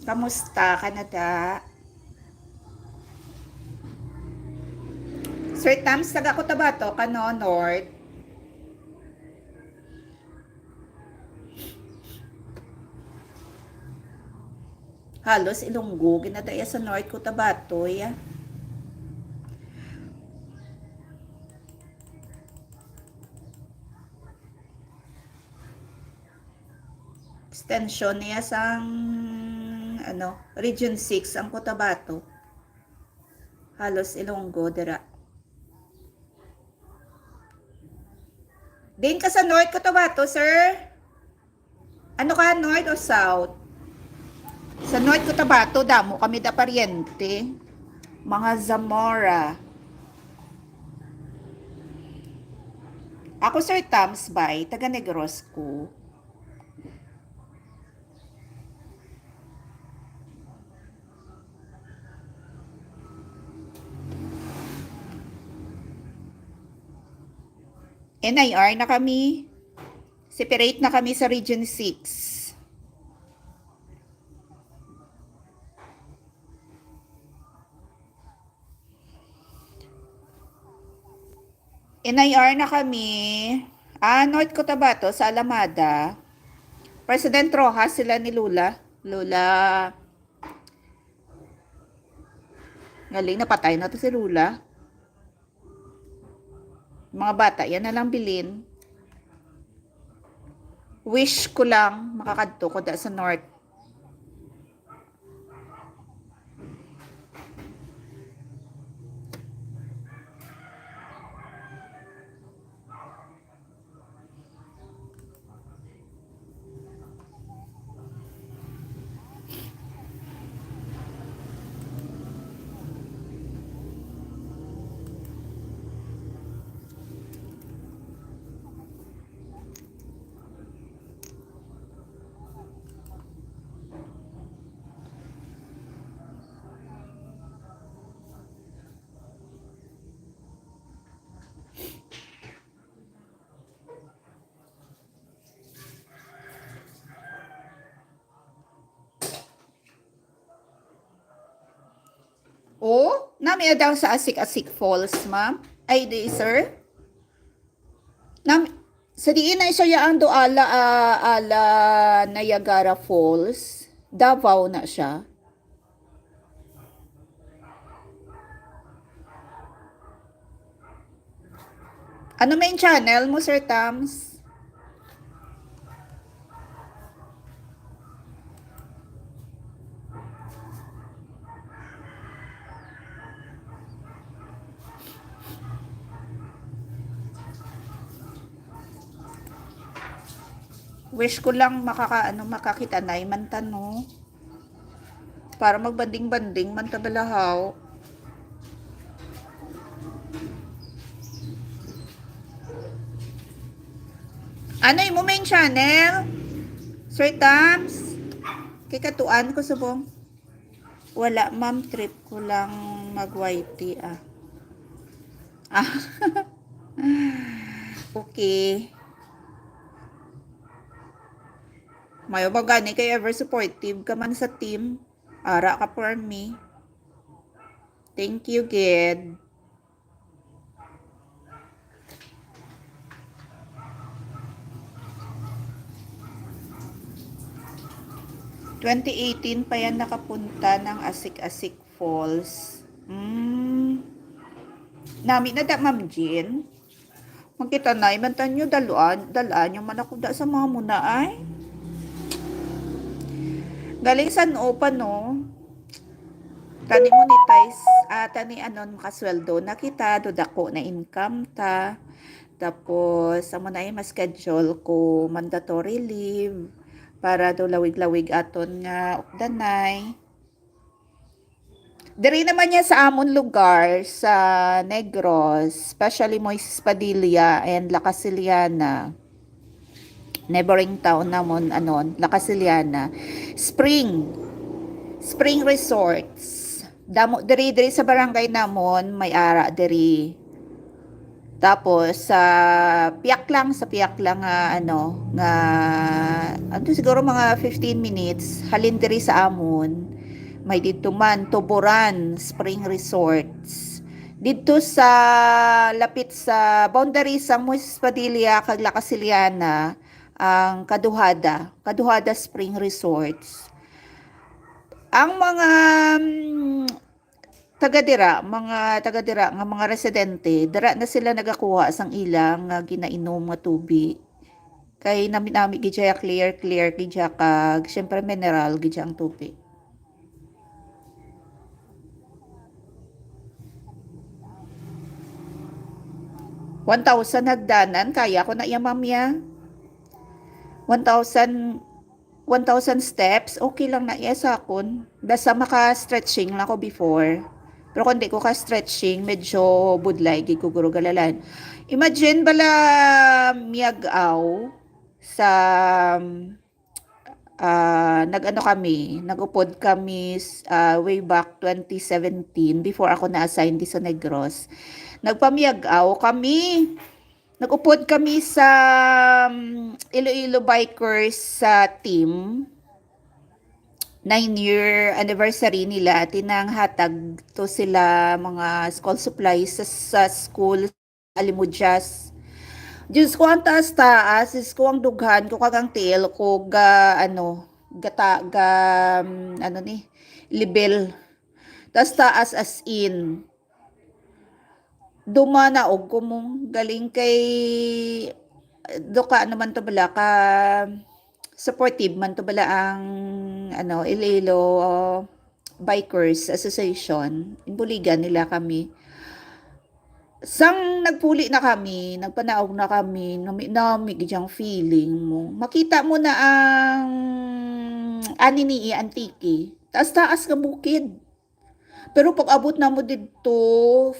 Kamusta, Canada? Sir Tams, taga Cotabato, Kano, North. Halos Ilonggo, ginadaya sa North Cotabato, ya. Extension niya sang Region 6 ang Cotabato. Halos Ilonggo dira. Din ka sa North Cotabato, sir? Ano ka, North o South? Sa North Cotabato, damo kami da paryente. Mga Zamora. Ako, Sir Tams Bay, taga Negros ko. NIR na kami. Separate na kami sa Region 6. NIR na kami. North Cotabato sa Alamada. President Rojas sila ni Lula. Lula. Galing, napatay na to si Lula. Mga bata, yan na lang bilin. Wish ko lang makakadto ko da sa North. Oh, nami daw sa Asik-Asik Falls, ma'am. Ay, di, sir. Sa diin na siya ang doala ala Niagara Falls. Davao na siya. Ano main channel mo, Sir Tams? Wish ko lang makakita na man tano. Para magbanding-banding man tabalahaw. Ano yung mo main channel? Sir Tams? Kay katuan ko subong. Wala, ma'am, trip ko lang mag-YT Okay. Mayo ba gani kay ever supportive ka man sa team? Ara ka for me. Thank you, Ged. 2018 pa yan nakapunta ng Asik-Asik Falls. Nami na da Ma'am Jean. Makita na, imantan nyo dalaan yung manakuda sa mga muna ay. Galing San Opa no. Tani monetize, tani anon makasweldo na kita, dudako na income ta. Tapos, amo na mas schedule ko mandatory leave para do lawig-lawig aton nga ukdanay. Diri naman niya sa amon lugar sa Negros, especially Moises Padilla and La Casiliana. Neighboring town namon anon, La Casiliana. Spring Resorts. Damo diri sa barangay namon may ara diri. Tapos sa piyak lang nga siguro mga 15 minutes halin diri sa amon. May dito man Tuburan Spring Resorts. Dito sa lapit sa boundary sa Moises Padilla kag La Casiliana ang Kaduhada Spring Resorts. Ang mga taga dira nga mga residente, dira na sila nagakuha sang ilang ginainom nga tubig. Kay nami gidya clear gidya kag syempre mineral gidya ang tubig. $1,000 hagdanan, kaya ko na iya mamya. 1,000 steps, okay lang na iya sa akon. Basta maka-stretching lang ko before. Pero kung di ko ka-stretching, medyo budlay, giguguro galalan. Imagine bala miyagaw sa nag-upod kami way back 2017 before ako na-assign di sa Negros. Nagpamiyagaw kami. Nag-upod kami sa Iloilo Bikers sa team. 9-year anniversary nila. Tinanghatag to sila mga school supplies sa school Alimudyas. Diyos ko ang taas-taas. Diyos ko ang dughan ko kagang tail ko libel. Taas-taas as in. Dumana og kumong galing kay doka naman to bala ka supportive man to bala ang Iloilo Bikers Association. Imbuligan nila kami. Sang nagpuli na kami, nagpanaog na kami, nami gidyang feeling mo. Makita mo na ang ani ni Antiki. Taas-taas ka bukid. Pero pag abot na mo dito,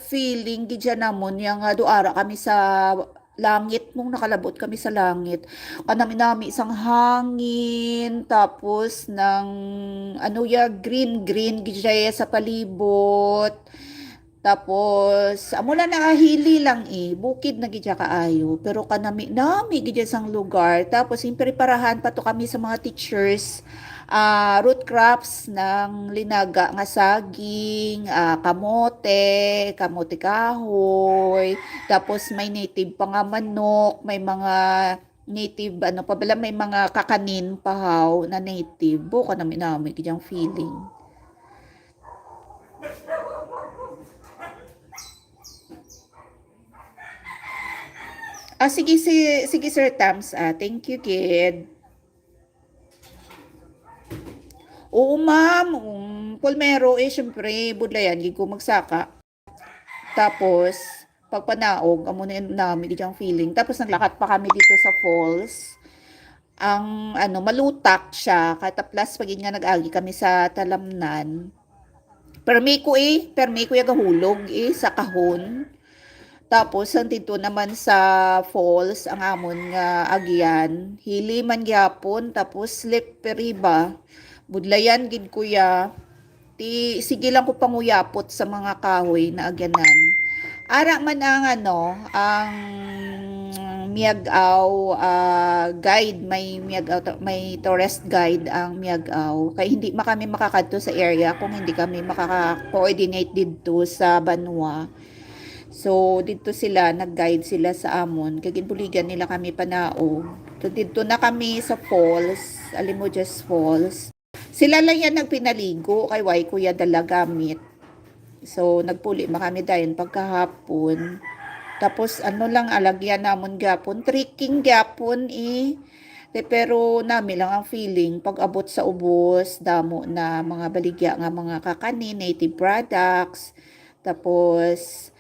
feeling gidya namon yang duara kami sa langit mong nakalabot kami sa langit. Kanami isang hangin, tapos ng green gidya sa palibot. Tapos amo na nakahili lang bukid na gidya kaayo. Pero kanami gidya sang lugar. Tapos impreparahan pa to kami sa mga teachers. Root crops ng linaga nga saging, kamote kahoy, tapos may native pa nga manok, may mga native may mga kakanin pahaw na native. Buka namin kanyang feeling. Sige Sir Tams, thank you kid. Oo ma'am, pulmero syempre budlayan gid ko magsaka. Tapos pagpanaog amo na namin gid feeling. Tapos naglakat pa kami dito sa falls. Ang malutak siya kataplas pagin nga nag-agi kami sa talamnan. Permi ko yung hulog sa kahon. Tapos dito naman sa falls ang amon nga agian, hili man gyapon tapos slippery ba. Budlayan gid kuya. Sige lang ko panguyapot sa mga kahoy na agyanan. Ara man ang ang Miagaw guide, may tourist guide ang Miagaw. Kaya hindi kami makakadto sa area kung hindi kami makaka-coordinate dito sa Banwa. So dito sila nag-guide sila sa amon. Kaya ginbuligan nila kami panaog. So dito na kami sa falls, Alimujas Falls. Sila lang yan nagpinaligo kay Wai Kuya dala gamit. So, nagpuli ma kami dayon pagkahapon. Tapos, ano lang, alagyan namon gapon. Tricking gapon eh. Pero nami lang ang feeling, pag abot sa ubos, damo na mga baligya nga mga kakanin, native products. Tapos,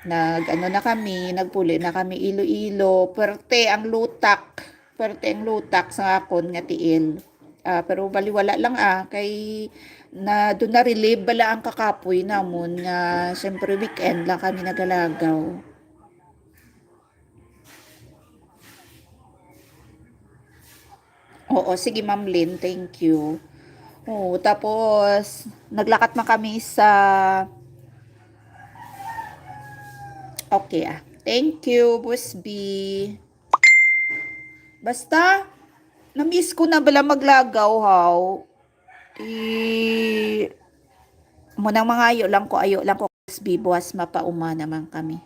ano na kami, nagpuli na kami Iloilo. Perte ang lutak sa akon nga tiil. Pero baliwala lang kay na doon na relieve bala ang kakapoy namon nga syempre weekend lang kami nagalagaw. Oo, sige Ma'am Lynn, thank you. Oo, tapos naglakat man kami sa okay Thank you, Boss B. Basta, na-miss ko na bala maglagaw, haw. Munang mga ayo lang ko, Boss B, buwas mapauma naman kami.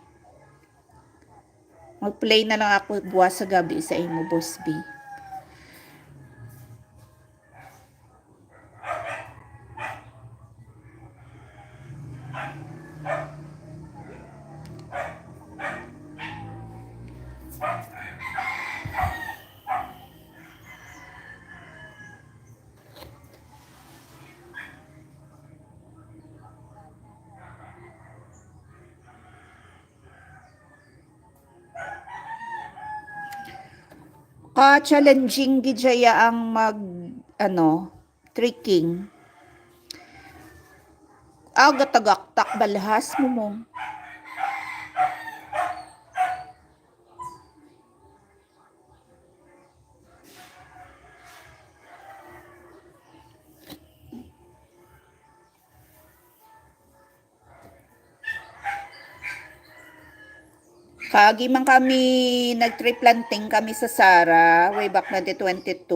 Mag-play na lang ako buwas sa gabi sa imo, Boss B. Ka-challenging gidjaya ang tricking. Gatagaktak balhas mo. Kagi man kami nag-tree planting kami sa Sara way back na 2012.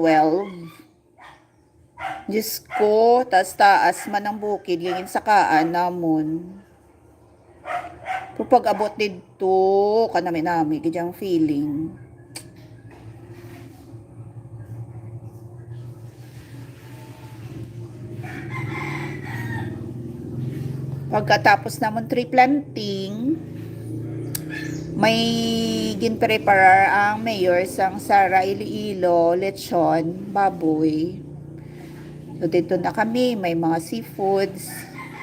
Diyos ko, taas man ang bukid, yung sakaan namon. Pero pag abot dito, kanami gidyang feeling. Pagkatapos namon tree planting, may ginpreparar ang mayor sang Sara Iloilo, lechon, baboy. So dito na kami, may mga seafoods.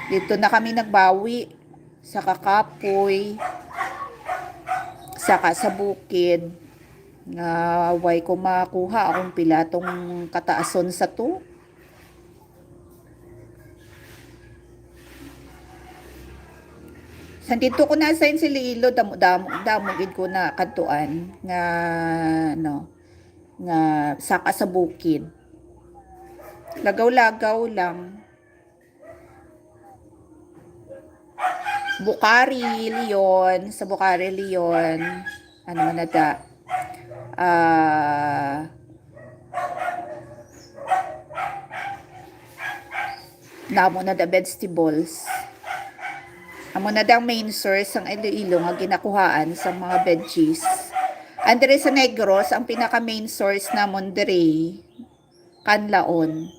Dito na kami nagbawi sa kakapoy, saka sa bukid. Nga way ko makuha akong pilatong kataason sa to. Sandito ko na sa Iloilo, damo gid ko na kantuan nga nga saka sa bukid. Lagaw-lagaw lang. Bukari, Leon, sa Bukari, Leon. Ano na da? Namo na da vegetables. Amo na dang main source ang Iloilo nga ginakuhaan sa mga veggies. Andre sa Negros, ang pinaka main source namon dire kanlaon.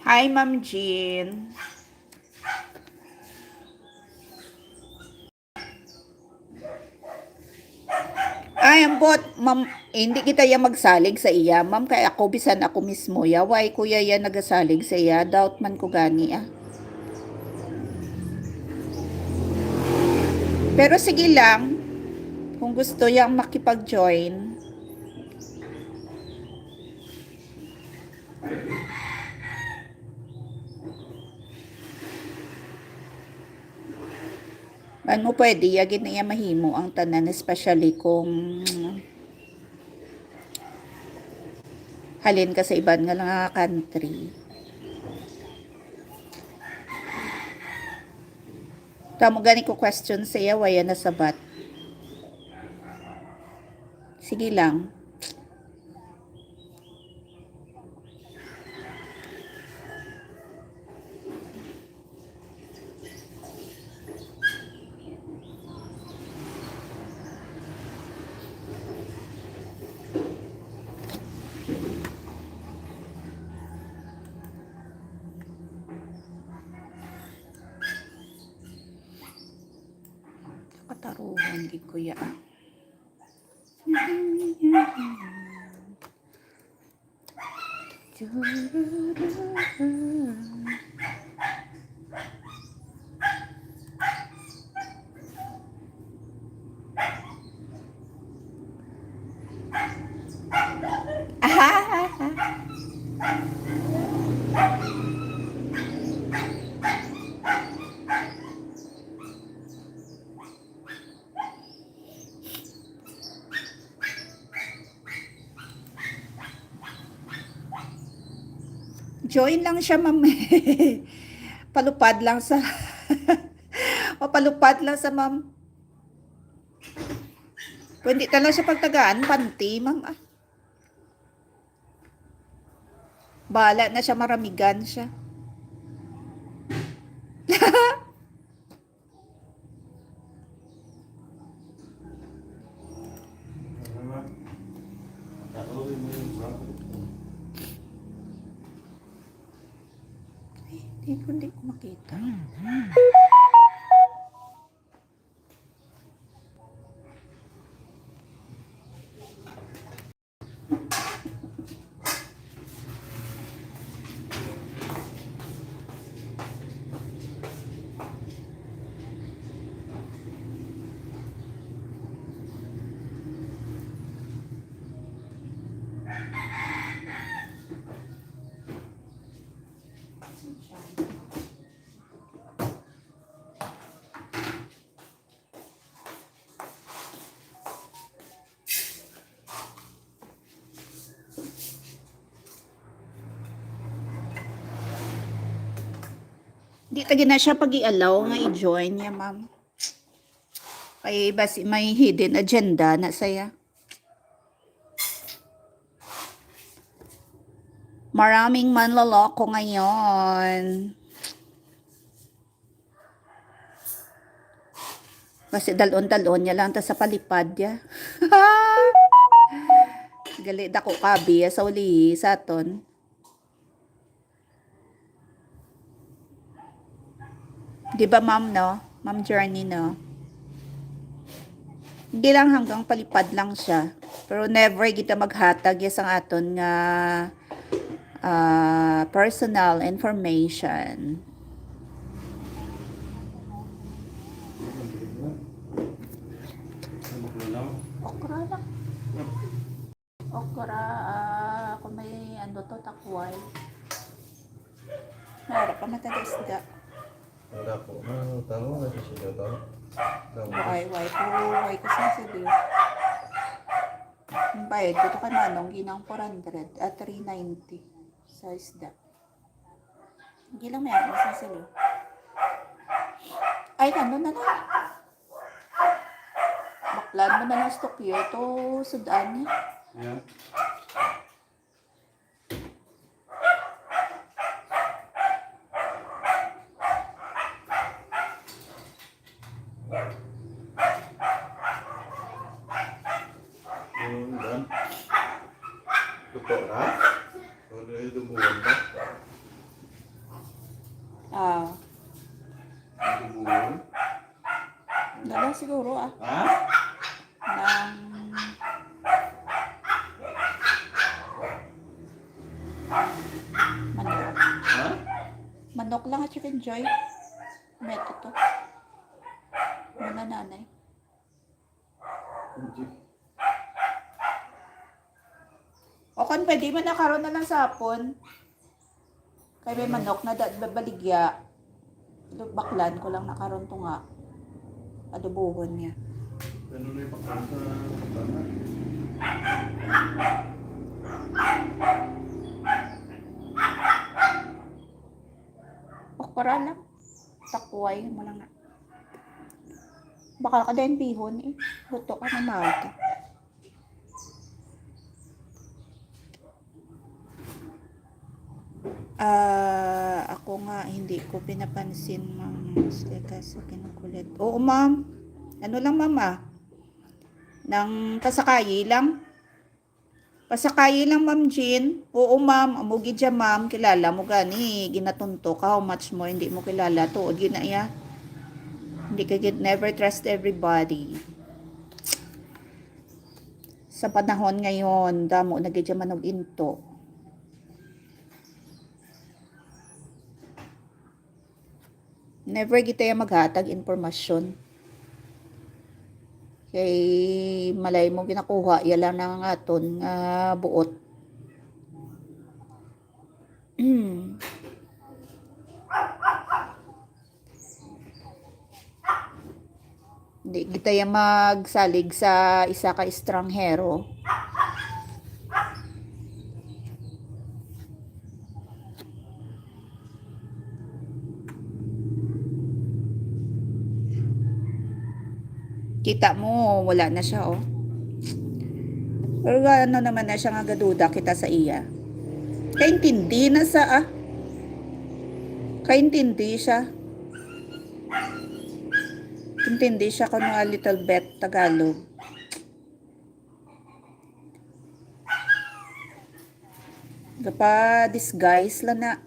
Hi, Ma'am Jean. Ay, ambot, ma'am, hindi kita ya magsalig sa iya, ma'am, kay ako bisan ako mismo ya, why kuya ya nagasalig sa iya, doubt man ko gani Pero sige lang, kung gusto yang makipag-join. Ano pwede, yagin na iya mahimo ang tanan, especially kung halin ka sa iban nga lang country. Tamo gani ko question sa iya, waya na sabat. Sige lang. taruhan gid kuya. Join lang siya, ma'am. Palupad lang sa papalupad lang sa ma'am. Pwede talaga siya pagtagaan, panty, ma'am. Ah. Bala na siya, maramigan siya. Taruhin mo yung bako. Hindi ko makita. Di tagi na siya pag-i-allow nga i-join niya, ma'am. Kay basi may hidden agenda na saya. Maraming manloloko ngayon. Kasi dalon-dalon niya lang ta sa palipad ya. Gali dako kabi sa uli sa aton. Di ba, ma'am, no? Ma'am Journey, no? Hindi lang hanggang palipad lang siya. Pero never kita maghatag ya sa aton nga personal information. Okra lang. Okra, kung may ano to, takway. Harap pa matalis isda. Wala po. Tahu na siya daw. Why ko sa siliw. Ang bayad ko to kay Manong, ginang 400 at 390 sa isda. Hindi lang may ako sa siliw. Ay, ano na lang. Baklan mo na lang stock yun. Ito, sudaan niya. Yeah. Dan lupa na? Ano yung dumuhan ka? Dumuhan? Dala siguro Ha? ng manok. Ha? Manok lang at chicken joy. Meto to. Muna nanay. Hindi. O kan pwede man nakaroon na lang sa hapon. Kaya may manok na baligya. Baklan ko lang nakaroon to nga. Adobohon niya. Ano na yung pagkakas sa pagkakas? Okra lang. Takway mo lang nga. Bakal ka din bihon eh. Luto ka na mahal. Ako nga hindi ko pinapansin, ma'am. Kasi kinukulit. Oo, ma'am. Ano lang, ma'am, nang pasakayi lang. Pasakayi lang, ma'am Jean. Oo, ma'am. Amugi dyan, ma'am. Kilala mo gani. Ginatunto ka. How much more hindi mo kilala. Tuod ginaya. Hindi ka never trust everybody. Sa panahon ngayon, damo na gid manog into. Never gid tayo maghatag impormasyon. Kay malay mo ginakuha, yala na nga aton nga buot. Hindi kita yung magsalig sa isa ka estranghero. Kita mo, wala na siya, oh. Pero ano naman na siya nga gaduda kita sa iya. Kaintindi na sa, Kaintindi siya. Intindi siya kung mga little bit Tagalog. Gapa disguise lang na.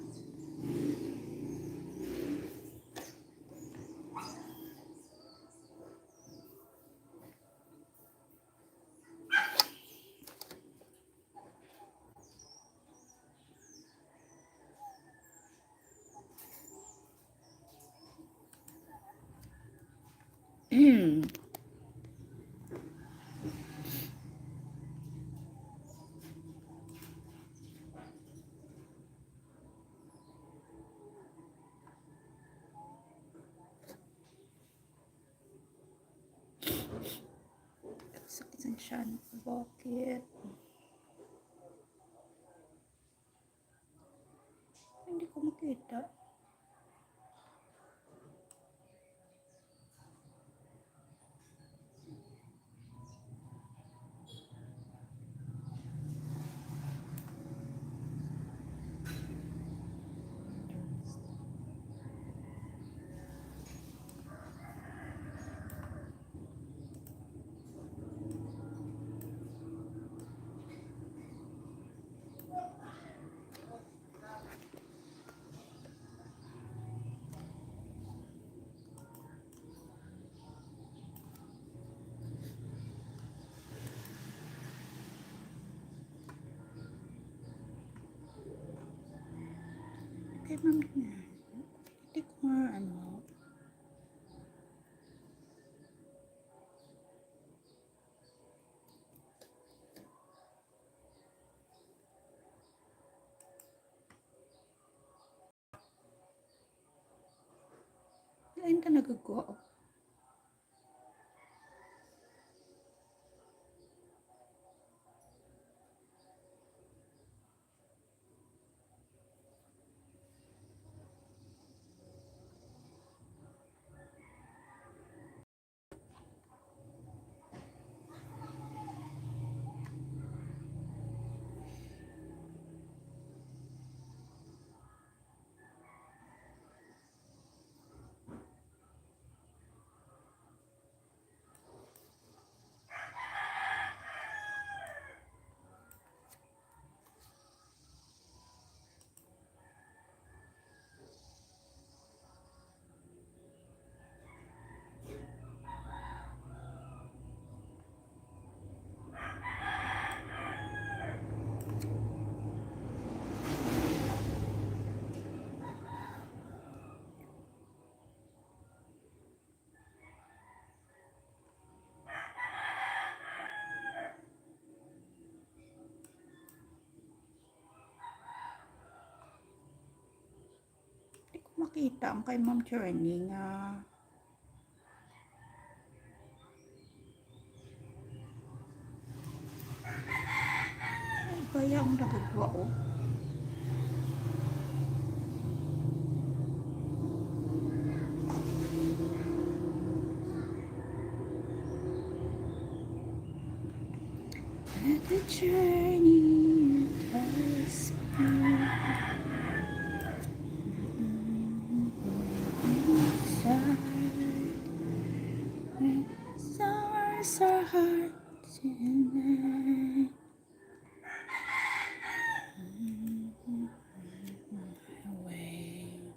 Sakit ng tiyan. Bakit? Hindi ko makita. Kay ma'am na. Hindi ko nga ano. Ayun talaga ko. Hindi ko makita ang kay Ma'am Journey nga. Ay, kaya ang nagagawa, oh. Let the journey takes me inside. Stars are hard tonight. Away.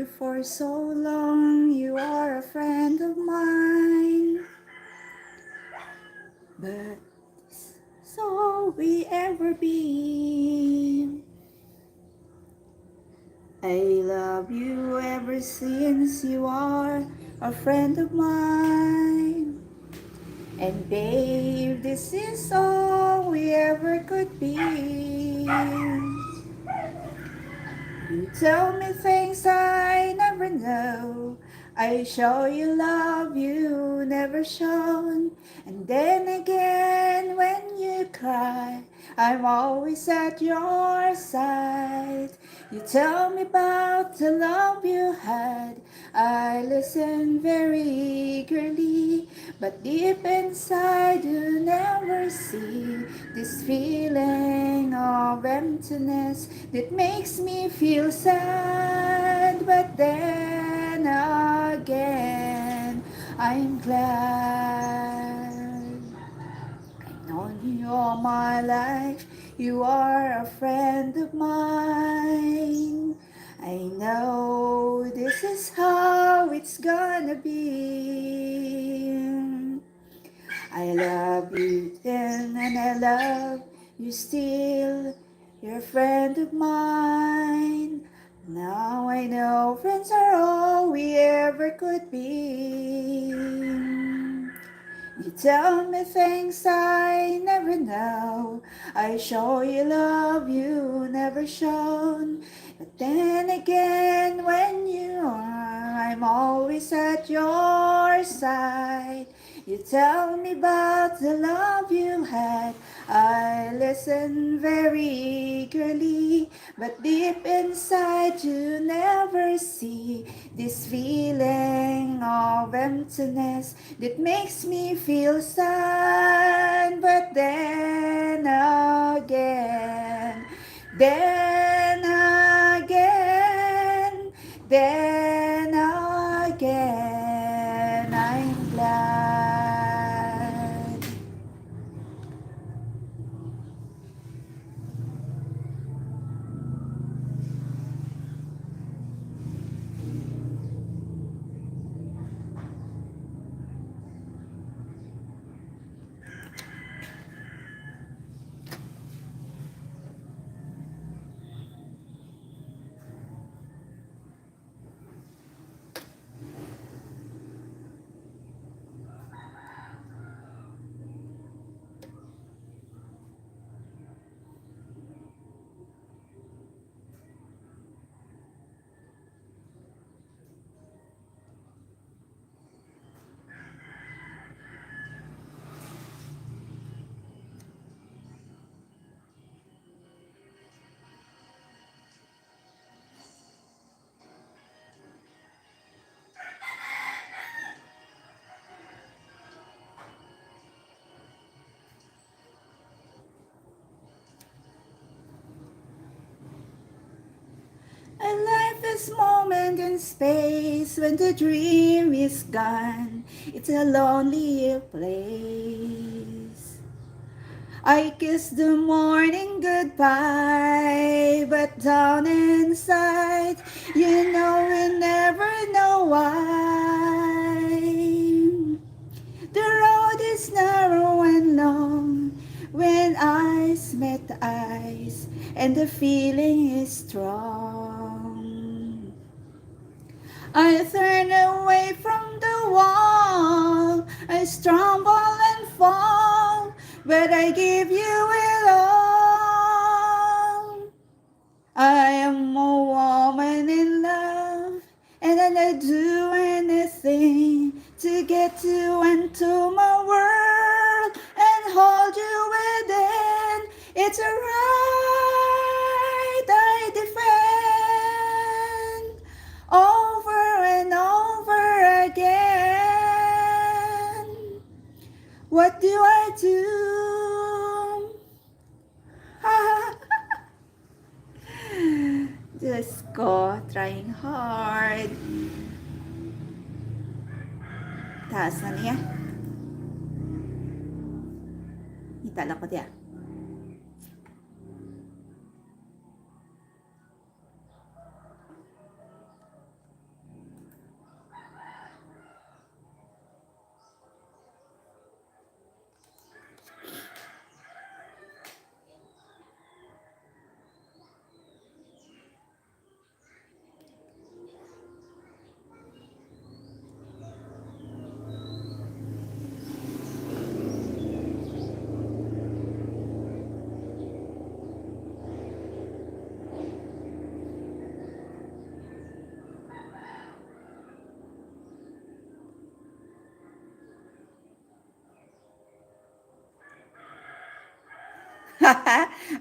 you for so long. You are a friend of mine. But so we ever be. I love you ever since you are a friend of mine. And babe, this is all we ever could be. You tell me things I never know. I show you love you never shown. And then again, when you cry, I'm always at your side. You tell me about the love you had. I listen very eagerly, but deep inside you never see this feeling of emptiness that makes me feel sad. But then again, I'm glad. I've known you all my life. You are a friend of mine. I know this is how it's gonna be. I love you then and I love you still. You're a friend of mine. Now I know friends are all we ever could be. You tell me things I never know. I show you love you never shown. But then again, when you are, I'm always at your side. You tell me about the love you had. I listen very eagerly, but deep inside you never see this feeling of emptiness that makes me feel sad. But then again, then again, then again, I'm glad. A life is moment and space when the dream is gone. It's a lonely place. I kiss the morning goodbye, but down inside, you know we never know why. The road is narrow and long when eyes met eyes, and the feeling is strong. I turn away from the wall, I stumble and fall, but I give you it all. I am a woman in love, and I'd do anything to get you into my world and hold you within. It's a right I defend over and over again. What do I do? Diyos ko, trying hard. Taas na niya. Itala ko diya.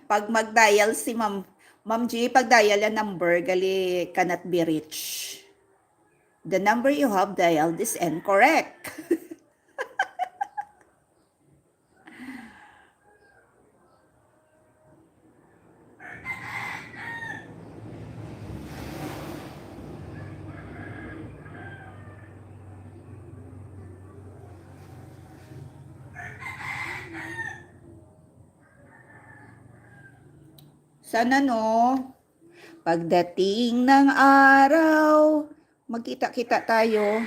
Pag mag-dial si Ma'am G, pag dial ang number, gali cannot be reached. The number you have dialed is incorrect. Sana no, pagdating ng araw, magkita-kita tayo.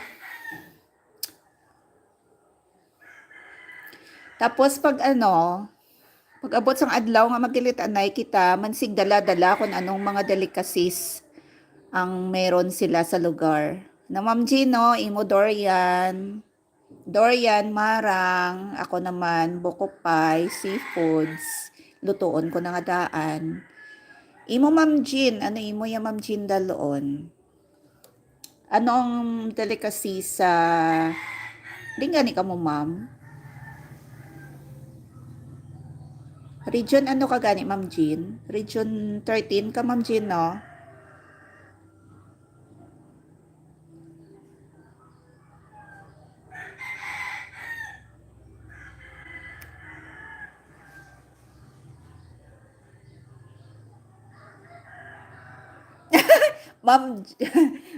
Tapos pag pag abot sang adlaw nga magkilit-anay kita, mansig dala-dala kung anong mga delicacies ang meron sila sa lugar. Na Ma'am Gino, imo Dorian. Dorian, marang. Ako naman, buko pie, seafoods. Lutuon ko na nga daan. Imo Ma'am Jean, ano imo ya Ma'am Jean daloon? Ano ang delicacy sa... Di gani ka mo Ma'am? Region ano ka gani Ma'am Jean? Region 13 ka Ma'am Jean, no? Ma'am,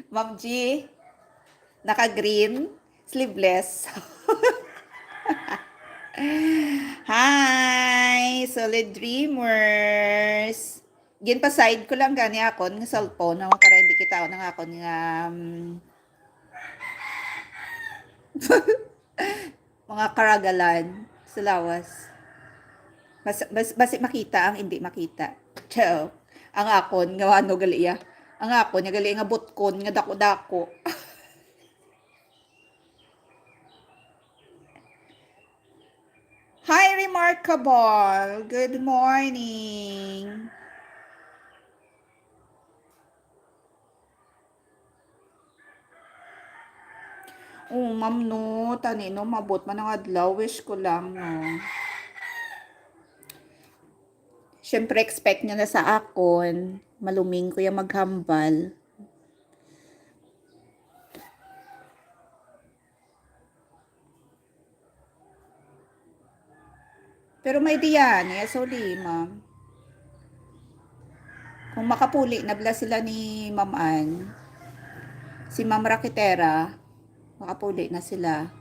Ma'am G, naka-green, sleeveless. Hi, solid dreamers. Ginpa-side ko lang gani akon nga cellphone na para hindi kita nang akon nga mga karagalan sa lawas. Basi makita ang hindi makita. Ciao. Ang akon nga ano gali ya. Ang akon nga gali nga butkon nga dako-dako. Hi, Remarkable. Good morning. Oh, ma'am no, tani no, mabot man ang adlaw, wish ko lang no. Siyempre, expect nyo na sa akon, maluming ko yung maghambal. Pero may diyan, so ma'am. Kung makapuli, nabla sila ni Ma'am Ann, si Ma'am Rakitera, makapuli na sila.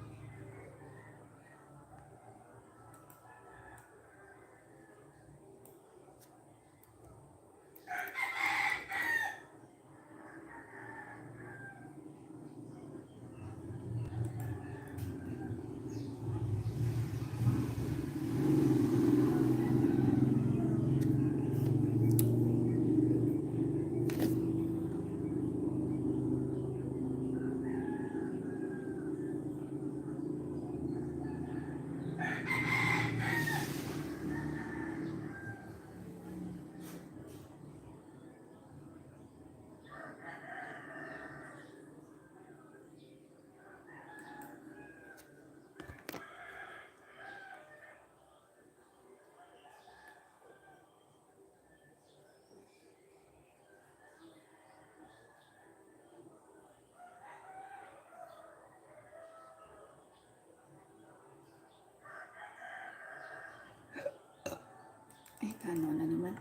Ay, ano na naman.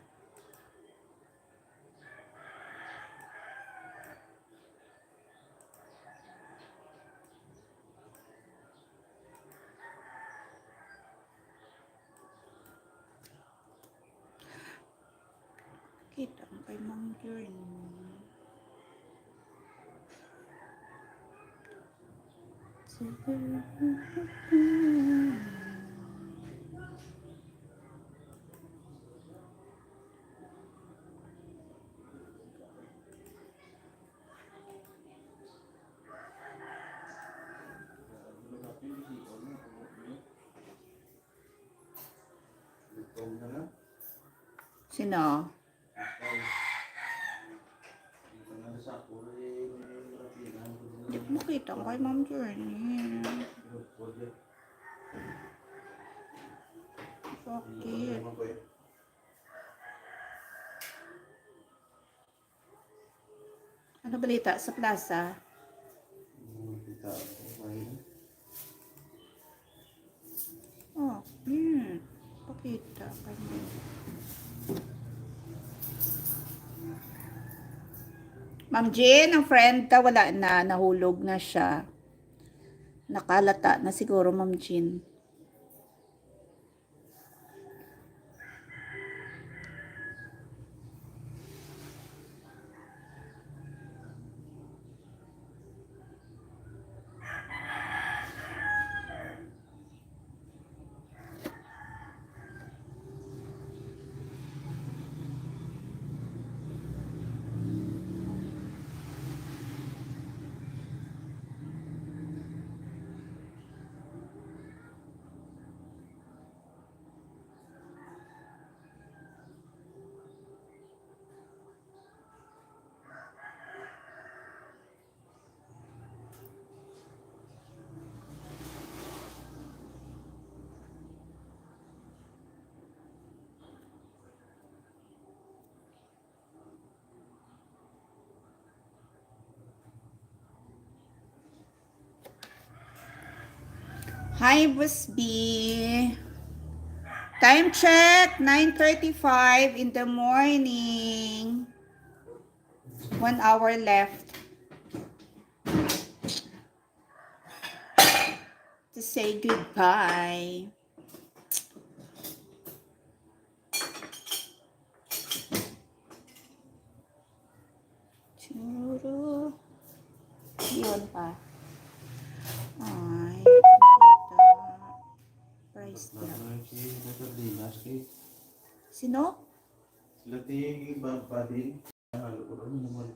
Kita ang kay Ma'am Journey. Sino? Hindi ko makita ang kay Ma'am Journey. Bakit? Ano balita sa plaza? Kita ako. Mahina. Oh, pakita kanya. Ma'am Jean, ang friend ka, wala na, nahulog na siya. Nakalata na siguro, Ma'am Jean. Hi, Boss B. Time check, 9:35 in the morning. 1 hour left to say goodbye. Churu. Yun pa. Ay, kita. Price drop. Sino? Sila tingin ba din? Halo ko rin naman.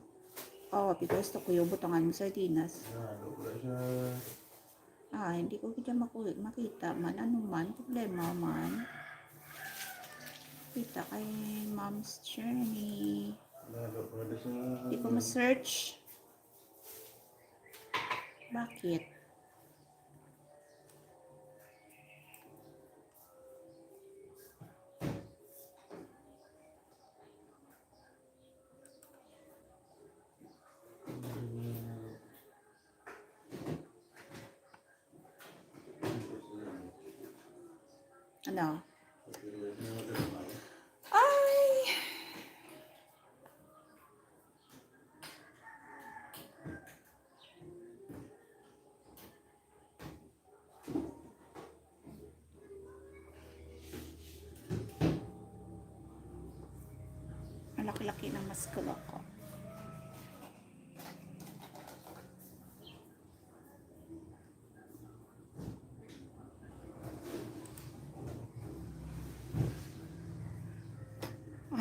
Oh, because to kuyo butangan mo sardinas. Halo ko rin siya. Hindi ko kita makita man. Ano man, problema man. Kita kay Mom's Journey. Halo ko rin siya. Hindi ko ma-search. Bakit? Ano? Ay! Ang laki-laki ng maskula ko.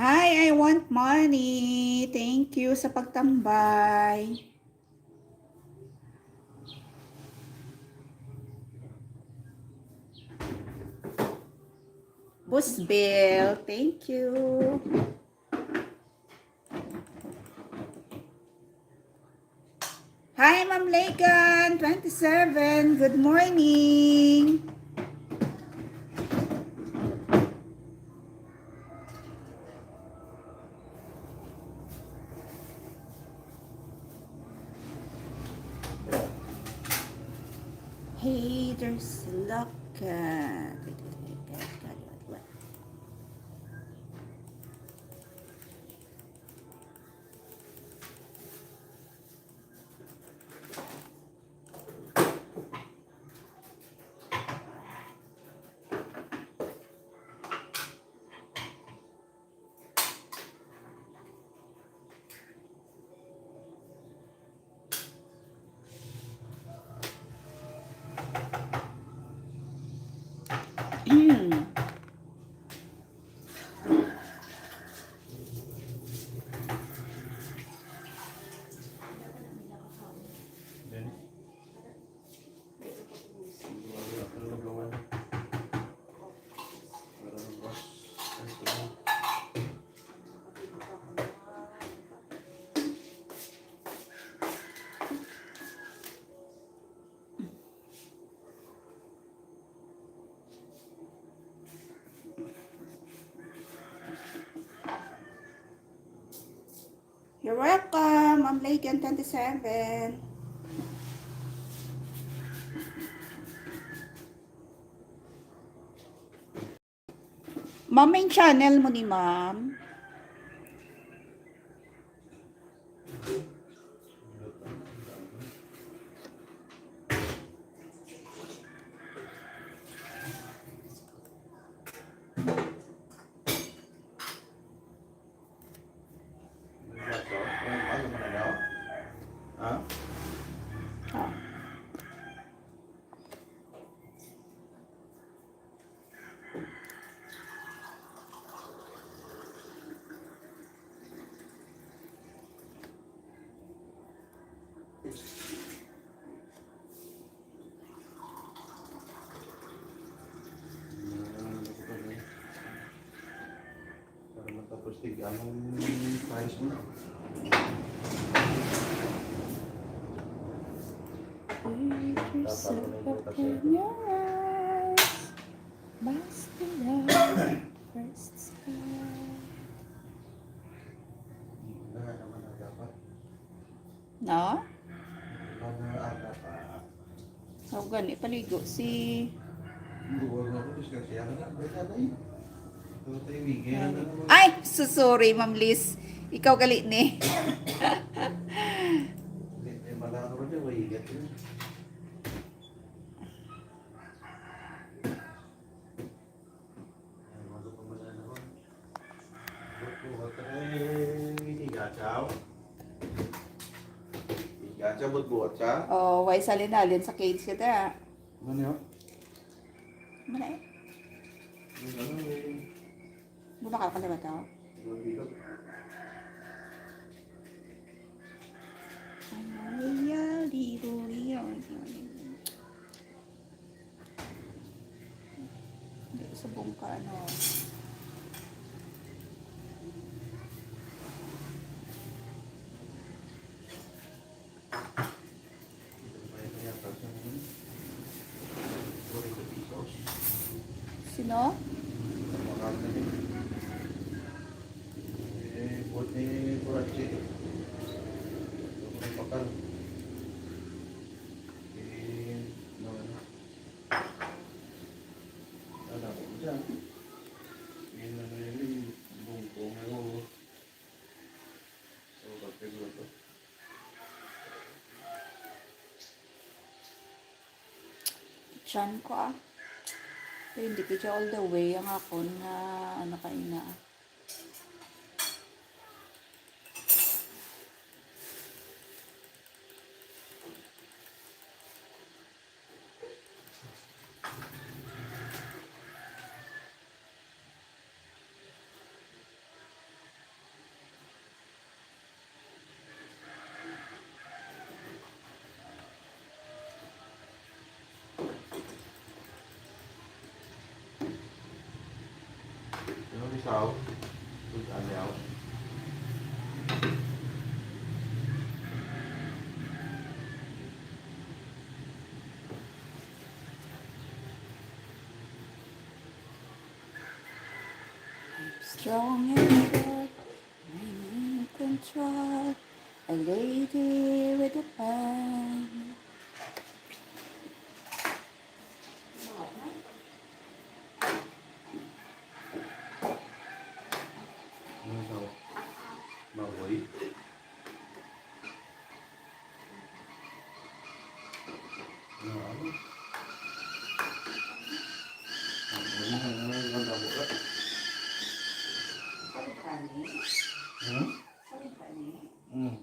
Hi, I want money. Thank you sa pagtambay. Boss Bill, thank you. Hi, Ma'am Lagan, 27. Good morning. Hey, there's luck. You're welcome. Ma'am Lagan, 27. Ma'am, main channel mo ni ma'am. Ano man na daw? Ha? Ah. Para matapos anong price mo na? Put yourself up in your eyes, bask in the first sky. Wala naman na dapat. No? Wala na dapat. So, gani, paligo si... Buwag ako, disgrasya ka na. Baya na yun. Ito tayo, bigyan na naman. Ay! So sorry, Ma'am Liz. Ikaw galit ni. May malaro rin yung wahigat yun. Ay, mago pa man na naman. Buat ka na higachaw. Higachaw, buat siya. Oh, why salin-alin sa cage ka da. Ano yun? Mana eh? Ano yun? Bumakal ka na ba ito? Dito. Hindi, subong ka, ano. Sino? Chan ko ah. Pero hindi ko siya all the way ang ako na ano kayo na. Sao? Tôi ăn đéo. Strong and good, in control, a lady with a plan. Ano sao? Baboy. Ano? Ano ang damo ka? Hmm? Hmm.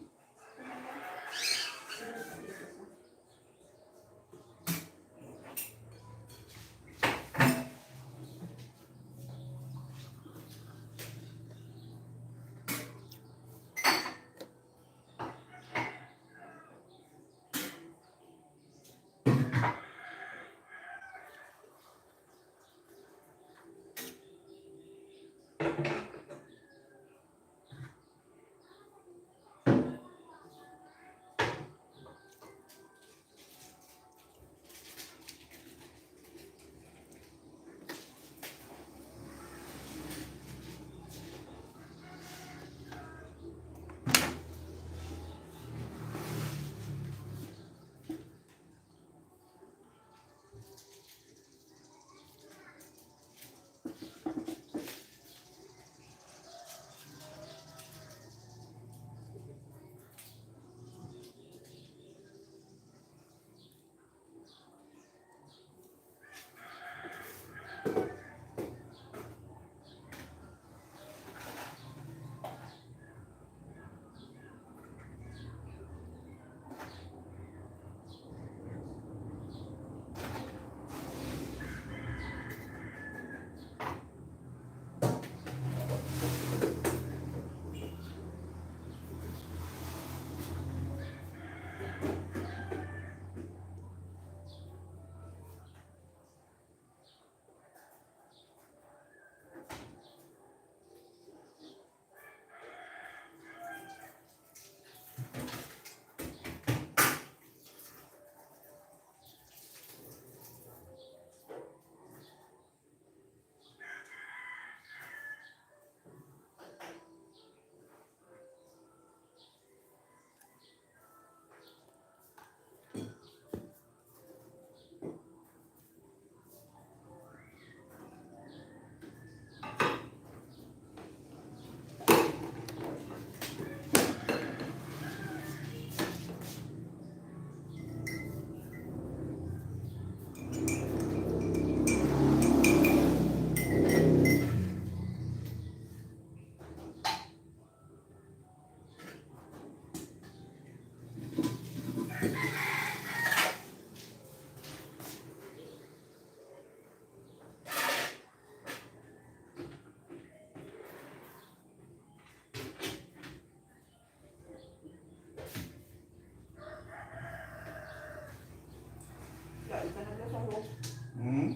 Hmm?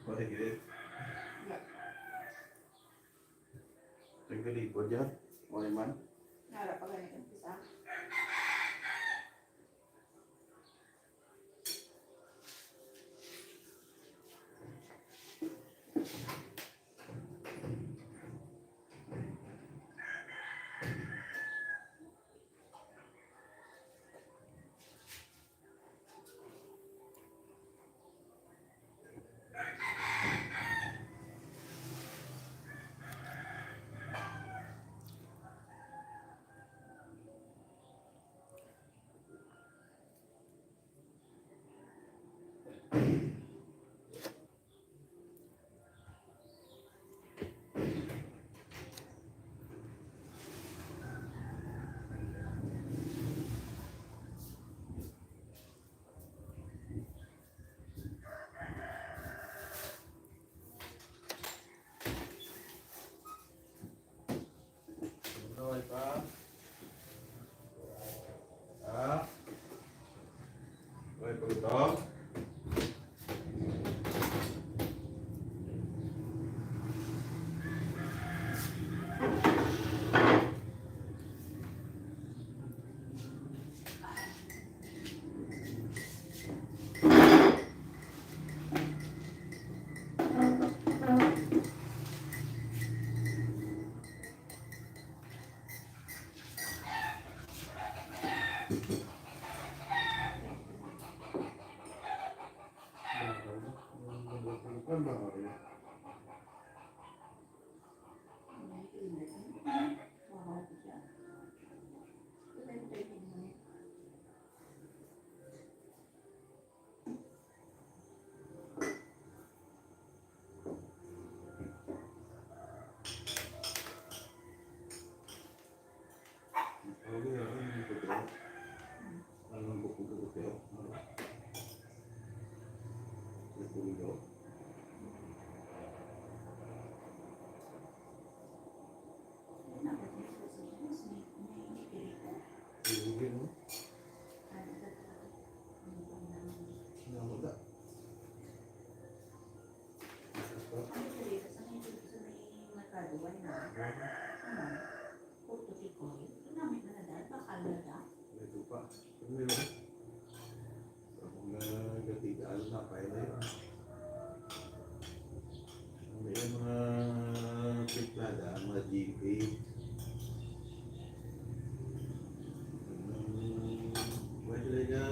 Pwede gilid. Tagkalipod yan. Okay man. Nara pa ganyan isa. Okay pa. Ah. Okay pa ito.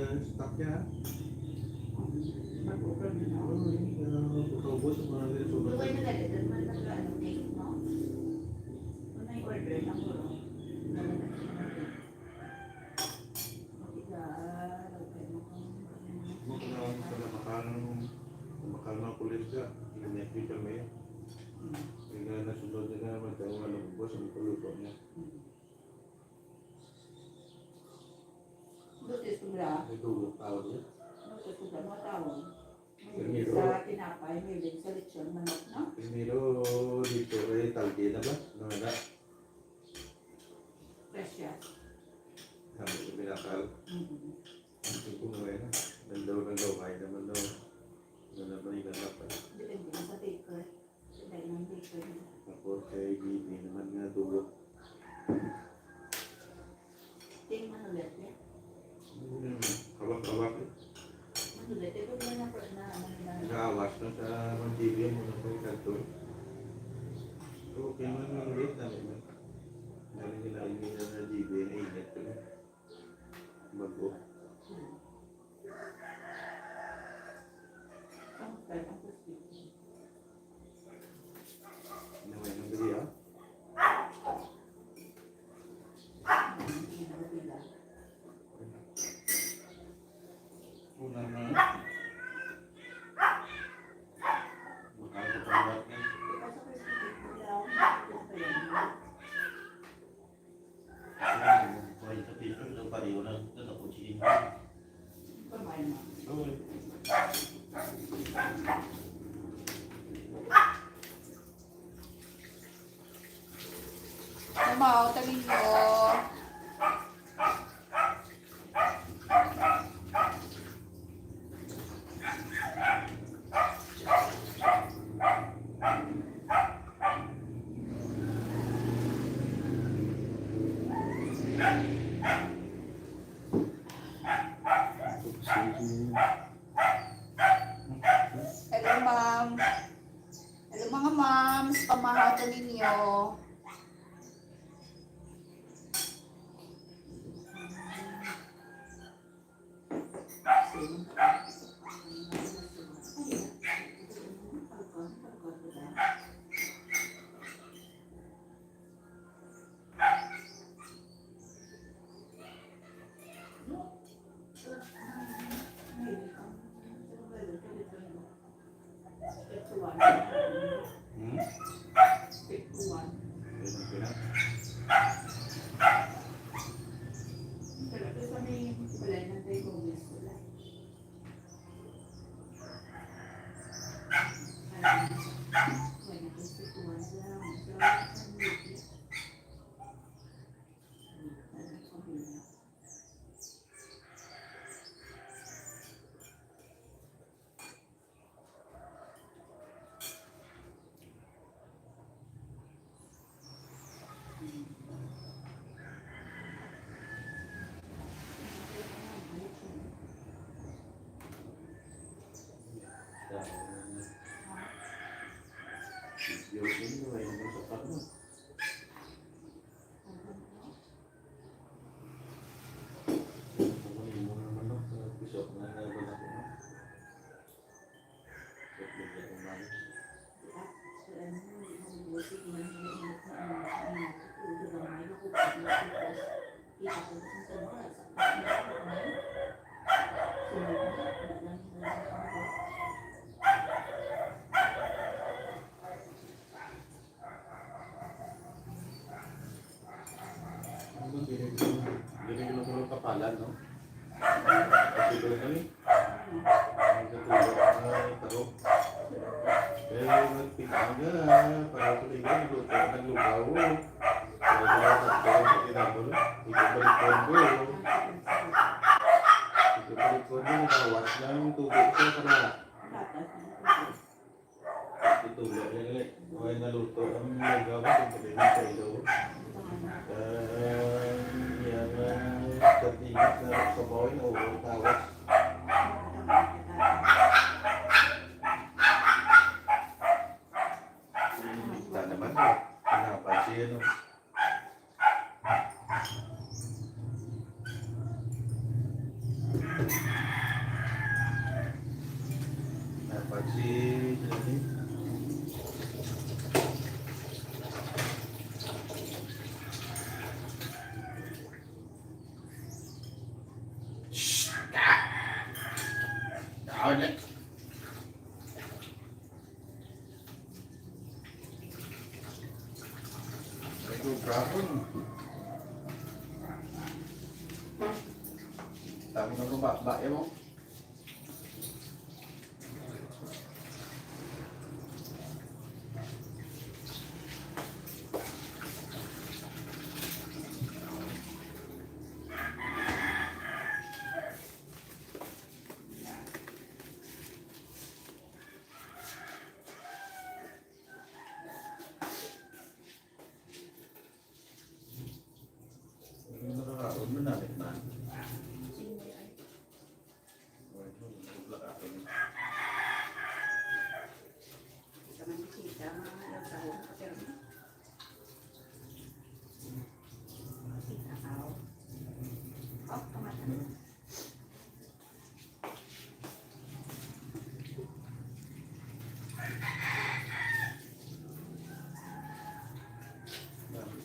Stock niya. Pagkabot ng mga resulta. Bakal na pulis ka, ingat kami. Kaya nasunod niya na magtawa ng bubos ang puluto niya. Ito, tawag niya. Primero dito ay talde na ba? Nangada? Sabi ko binakal. Ang kumuha na. Nandaw kaya naman daw. Naman ilalap pa. Tapos kay Gibi naman nga dulo. Kawak-kawak eh. Nakawas na sa Manchibia mo na po yung kanto. Okay man yung ulit namin man. Dali nila inila na GB na ingat ko. Bago. Naway ng gabi ah. Una na. Makakapagbat na. Buhay sa piso, isang pariyo lang. Ito na kutsinin mo. Okay. Mau, tabi mo. Sige. Hello, ma'am. Hello, mga moms. Pamahatan ninyo. Hmm? Pinag-pinag. Video ini ay naman mo. Kumain mo naman no, sa piso na nagawa ko. Ano din ko kapalan no? Kasi doon kami. Ang katulad na taro. Eh, nagpitaga, para tuligan, naglugaw. Kaya sa tinagulo, ikabalik ko. Ikabalik ko na, nakawas lang yung tubig ko para itulog niya ulit. Okay, naluto ang nagawa, yung sa ilo. Yan sa tingit na sa bawin, o tawas. Kita naman o, pinapansin o. Napansin, ulit. Ito, bravo. Tama na mo ba mo? Nakakaroon mo namin na.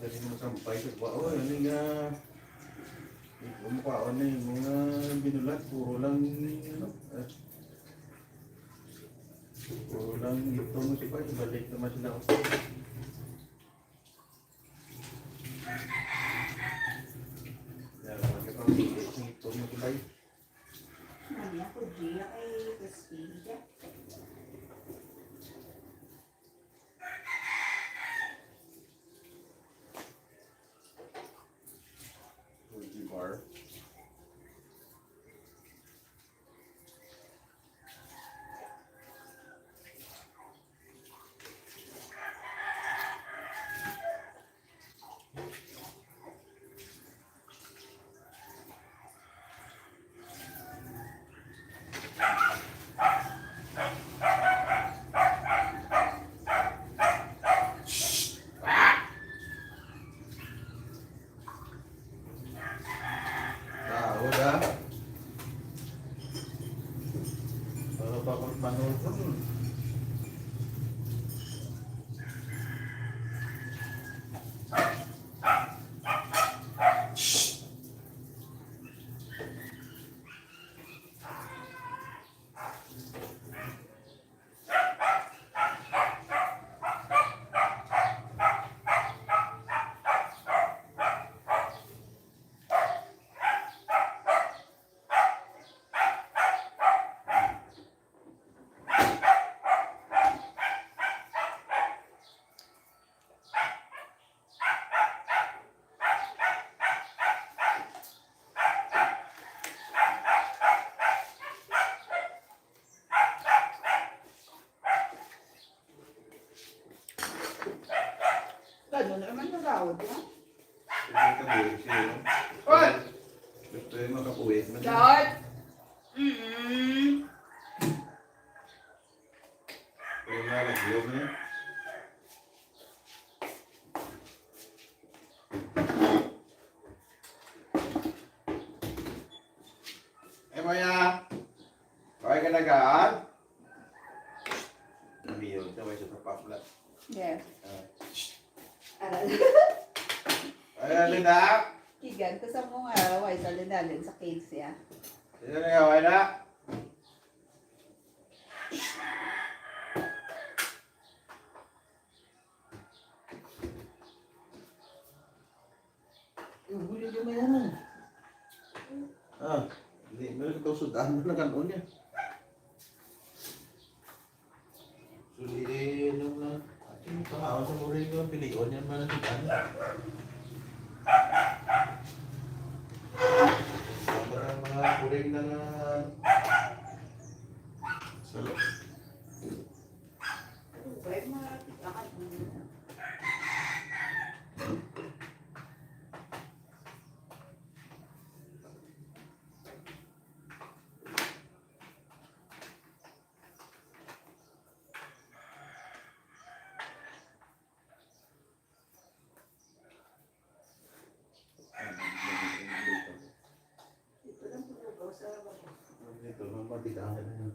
Kasi mo sampay sa kwao, ano nga mukhaon na yung mga binulat, puro lang puro lang ito mo si Pai, balik naman sila ako. Kaya naman ka pang bilis ng ito mo si Pai. Mami ako, Gia, kay Castilla. Bar. bakal manood. Gano'n naman nagawad mo. Kabuhin siya, no? Oy! Gusto yung makapuwit na. George! Mm-mm. Pero nalagyo na yan. Maya! Kaya ka nagaan? Namiyon, sabay sa tapapla. Yeah. Ah. Aral. Ay, alin na? Kigan, kasama mo nga, why sa linalin sa cake siya. Sino na gawin na? Huli ka na yan. Hindi. Meron ito sudan mo na kanon niya. Suliin yung na. Ating pangawa sa muring yung pilion yan man ang sudan. Parang mga muring na salo. Ito, mabatikaan na yun.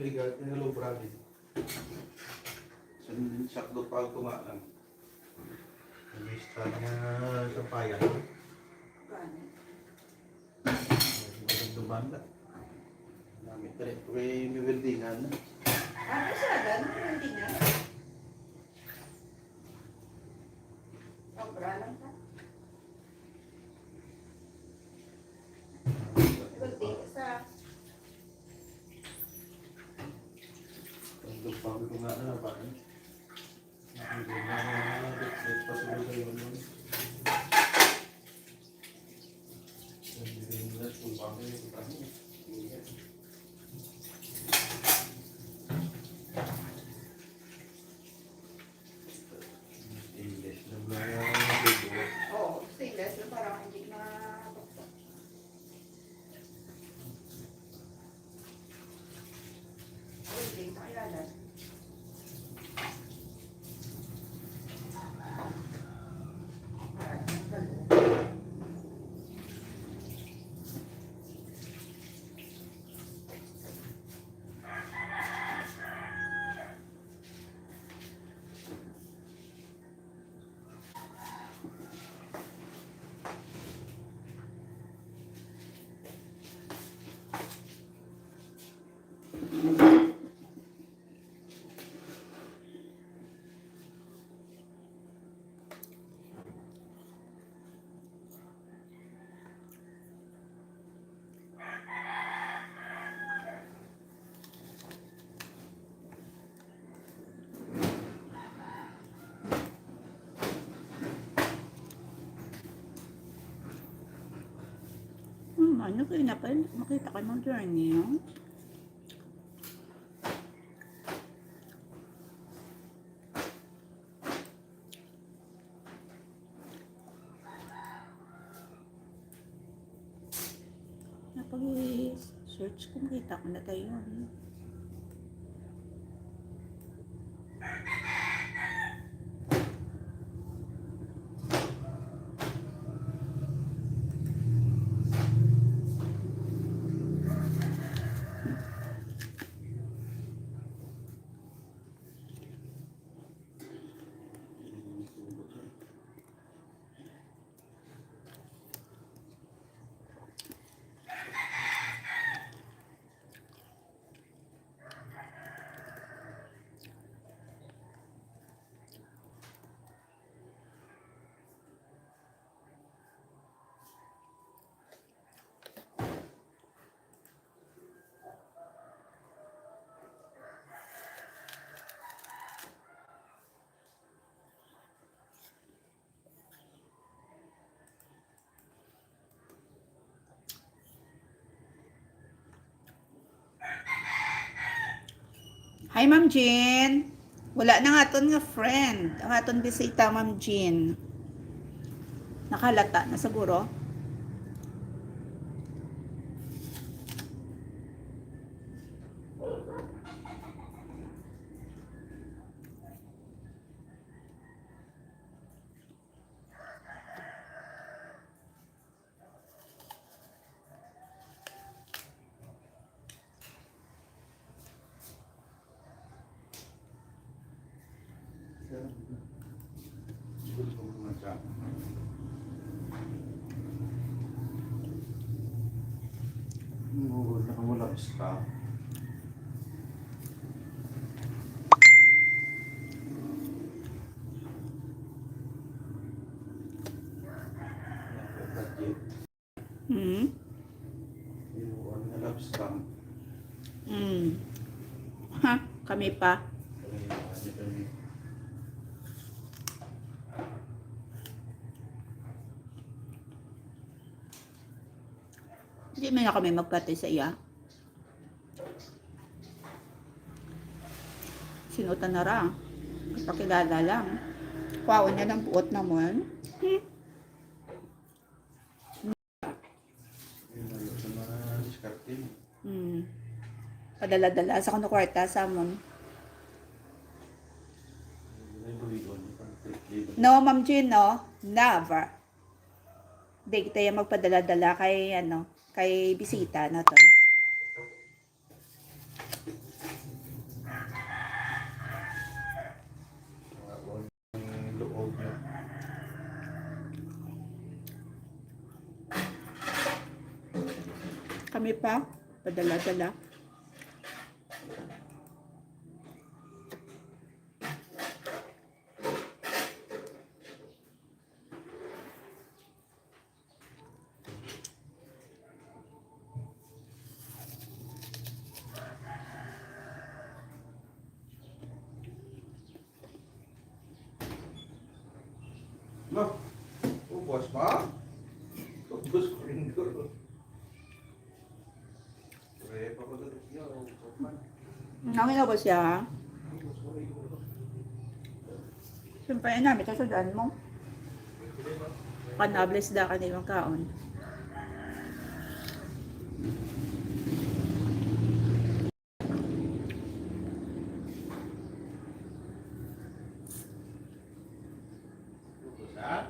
Ligat ni Hello Brady. Sakdo pa ako lang. Nag-ista na sa payan. Dumanda. Namin tali ko may buildingan. Ano siya? Gano'n buildingan? Obra lang ka? Sabi ko nga na, bakit? Hindi na patuloy kayo naman. Hindi na kung bakit yung kami. English na ba yung Oo, stainless. Parang hindi na... Hindi, nakilala. Ano kayo na pa? Makita kayo ng journey, no? Napag-search ko, makita ko na tayo. Hi, Ma'am Jean. Wala na nga aton nga friend. Ang aton bisita, Ma'am Jean. Nakalata na siguro. Stop. Hmm? Ha? Kami pa? Hindi man na kami magpatay sa iya. Sinutan na ra. Kapakilala lang. Kuwaon niya ng buot naman. Padala-dala sa kano kwarta sa amon. No, Ma'am Jean, no? Never. Hindi kita yung magpadala-dala kay, kay bisita na to. Kami pa, padala-dala. No. Ubos pa? Ubos ko rin ko. Kaya pa ko dito siya. Ubos man. Nangin ba siya? Ubos ko rin ko. Siyempre, namin kasudaan mo. Sige ba? Panables da ka nilang kaon. Ubos ha?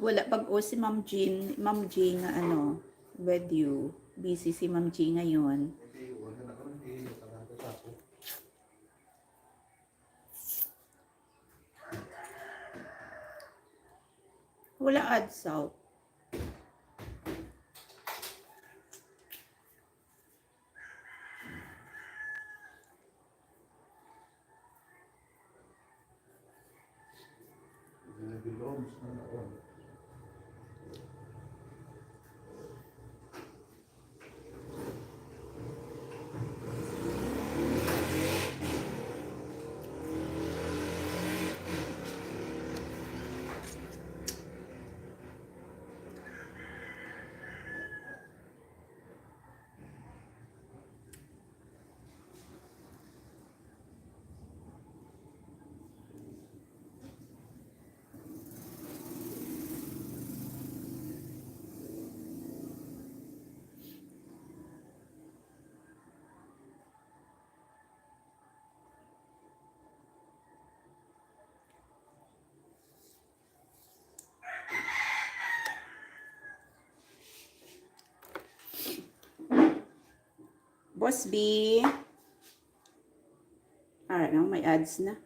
Wala pag-o si Ma'am Jean nga ano, with you. Busy si Ma'am Jean ngayon. Wala ads out. Boss B. Ano, may ads na.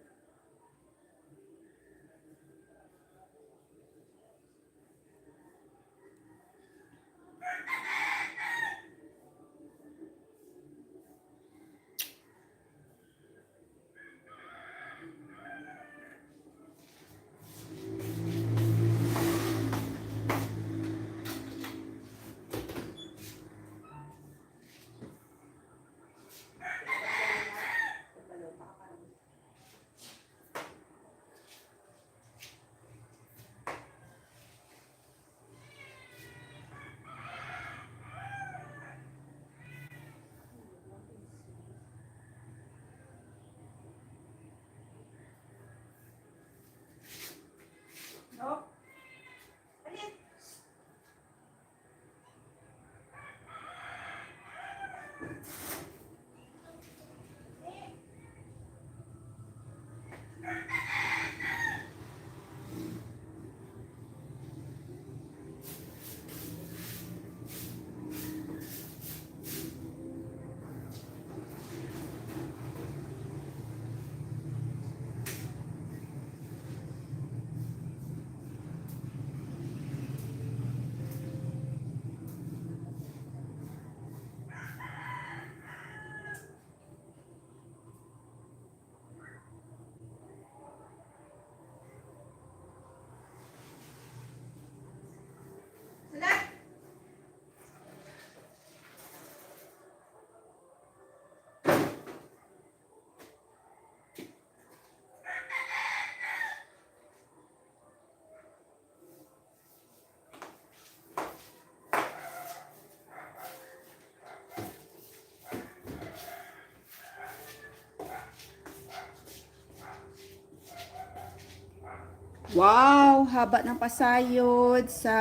Wow, haba ng pasayod sa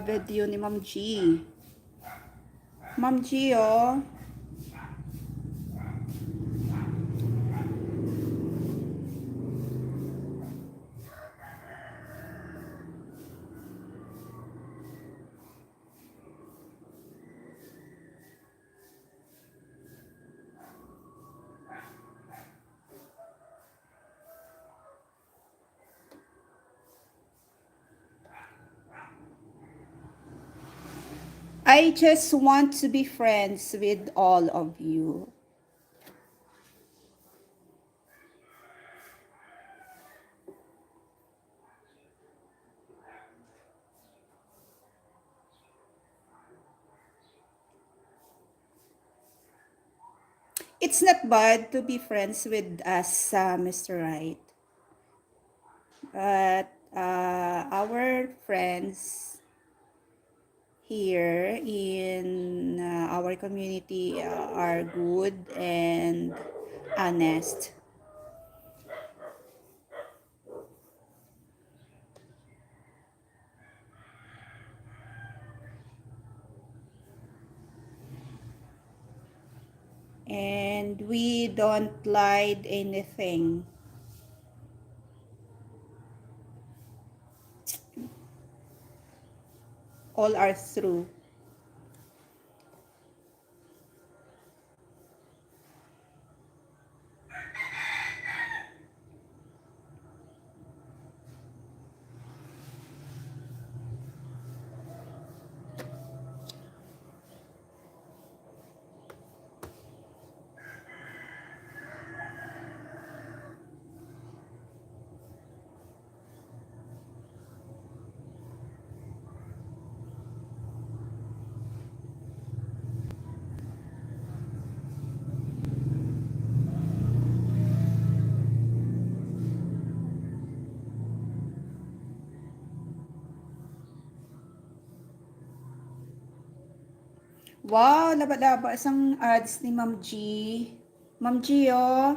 video ni Ma'am G. Ma'am G, oh. I just want to be friends with all of you. it's not bad to be friends with us, Mr. Right. But our friends here in our community are good and honest. And we don't lie anything. All are true. Wow, laba-laba isang ads ni Ma'am G. Ma'am G, oh.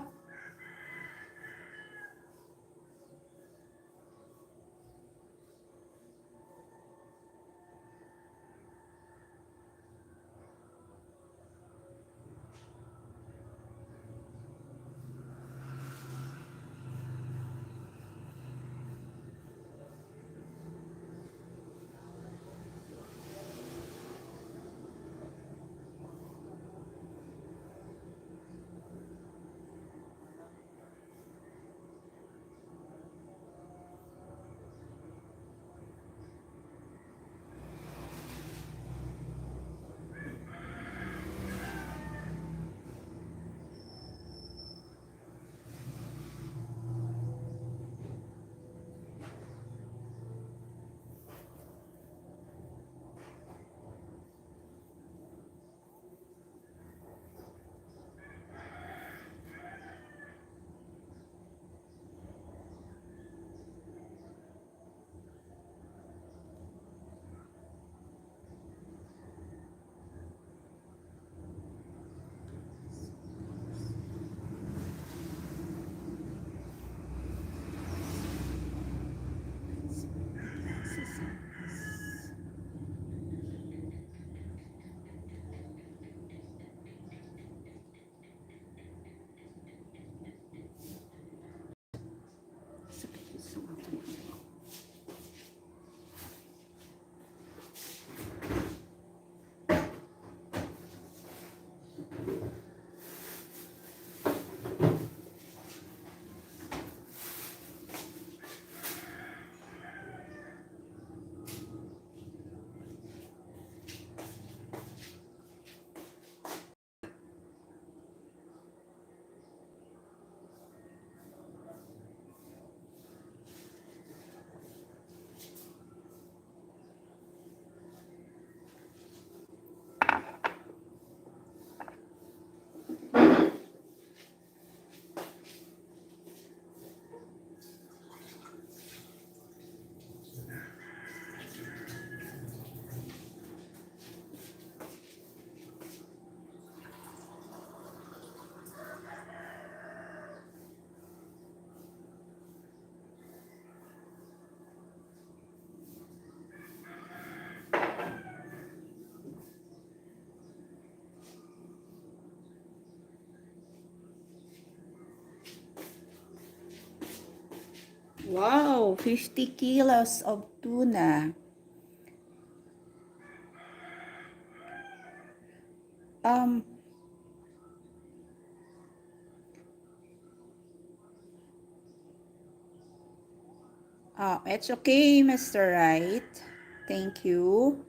Wow, 50 kilos of tuna. Um, it's okay, Mr. Right. Thank you.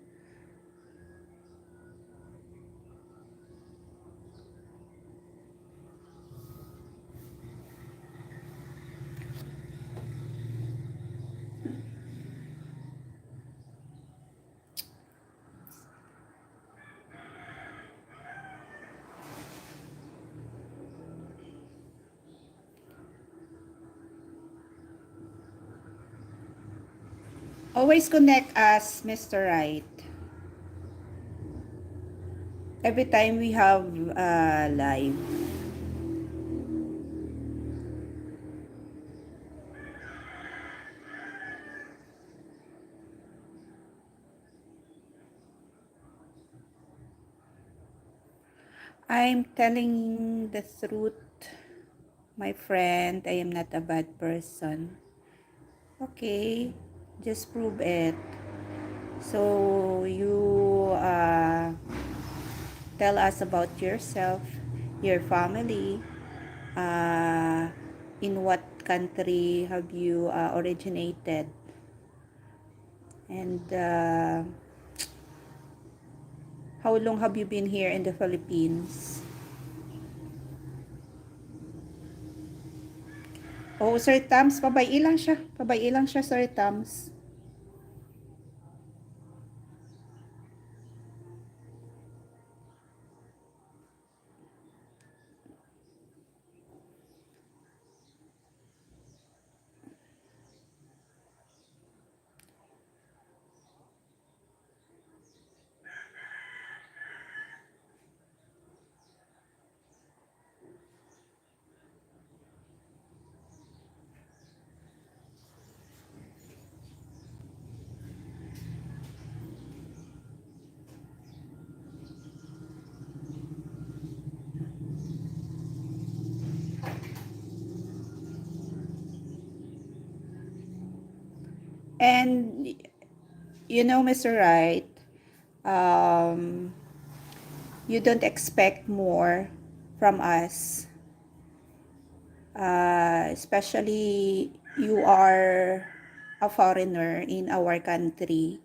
Always connect us, Mr. Right. Every time we have live. I'm telling the truth, my friend. I am not a bad person. Okay, just prove it. So you tell us about yourself, your family, uh, in what country have you originated, and how long have you been here in the Philippines? Oh, Sir Tams, pabay lang siya. Pabay lang siya, Sir Tams. And you know, Mr. Right, um, you don't expect more from us. Especially you are a foreigner in our country.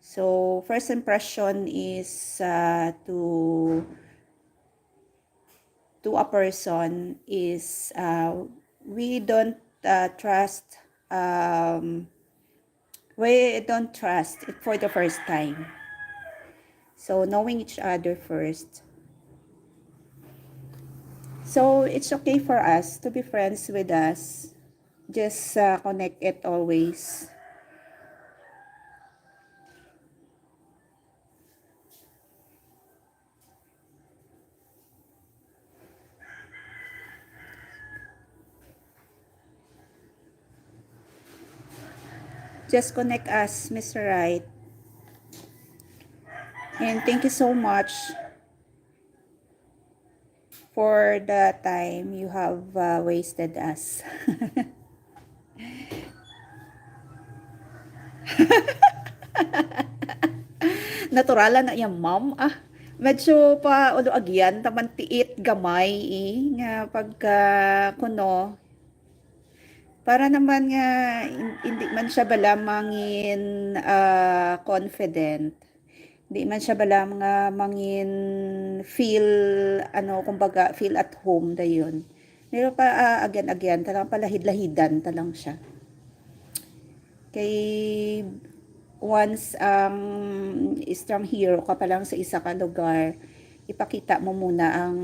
So first impression is to a person is we don't trust um, we don't trust it for the first time. So knowing each other first. So it's okay for us to be friends with us. Just connect it always. Just connect us, Mr. Right. And thank you so much for the time you have wasted us. Naturalan na yung ma'am. Medyo pa ulo agyan, taman tiit gamay nga pagka kuno. Para naman nga hindi man siya balamangin confident. Hindi man siya balam nga mangin feel kumbaga feel at home dayon. Pero pa agyan-agyan talang palahid-lahidan talang siya. Kay once strong hero ka pa lang sa isa ka lugar, ipakita mo muna ang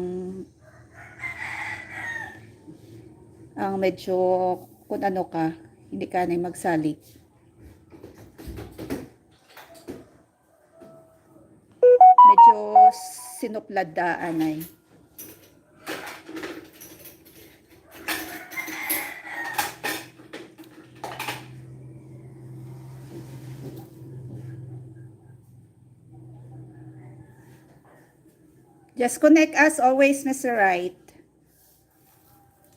medyo kung ano ka, hindi ka na magsalit. Medyo sinupladaan ay. Just connect us always, Mr. Right.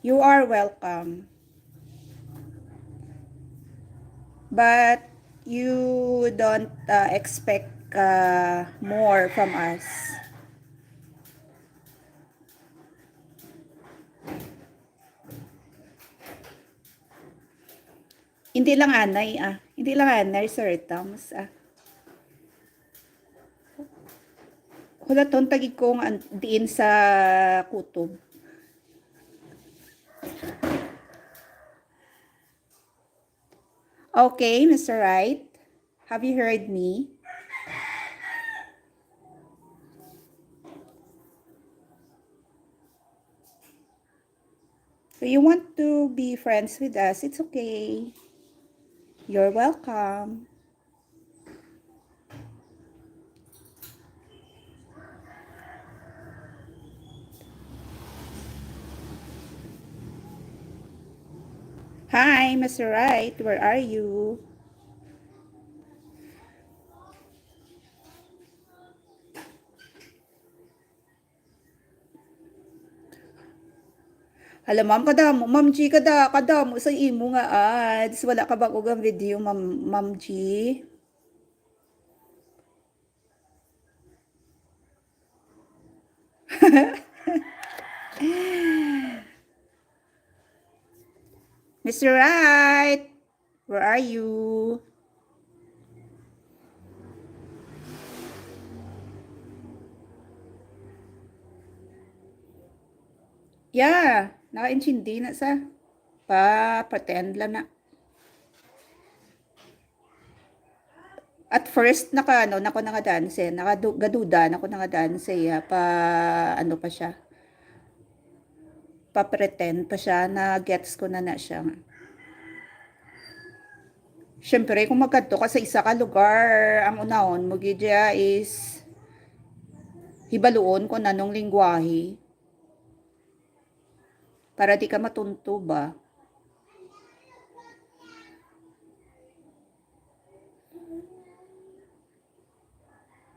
You are welcome. But you don't expect more from us. Hindi lang anay Hindi lang anay, Sir Tams Hulaton tagi kong diin sa kutob. Okay, Mr. Right. Have you heard me? So you want to be friends with us, it's okay. You're welcome. Hi, Mr. Wright. Where are you? Hala, ma'am, kadamo. Ma'am G, kadamo sa imo nga ads. Wala ka ba kong video, Ma'am G? Mr. Wright, where are you? Yeah, nakaintindi na sa. Pretend lang na. At first, nako nakadanse, nakagaduda, nako nakadanse, ano pa siya, pa-pretend pa siya, na gets ko na siya. Siyempre, kung magkadto ka sa isa ka lugar, ang unahon mo gidya is hibaluon kung anong lingwahe para di ka matunto ba.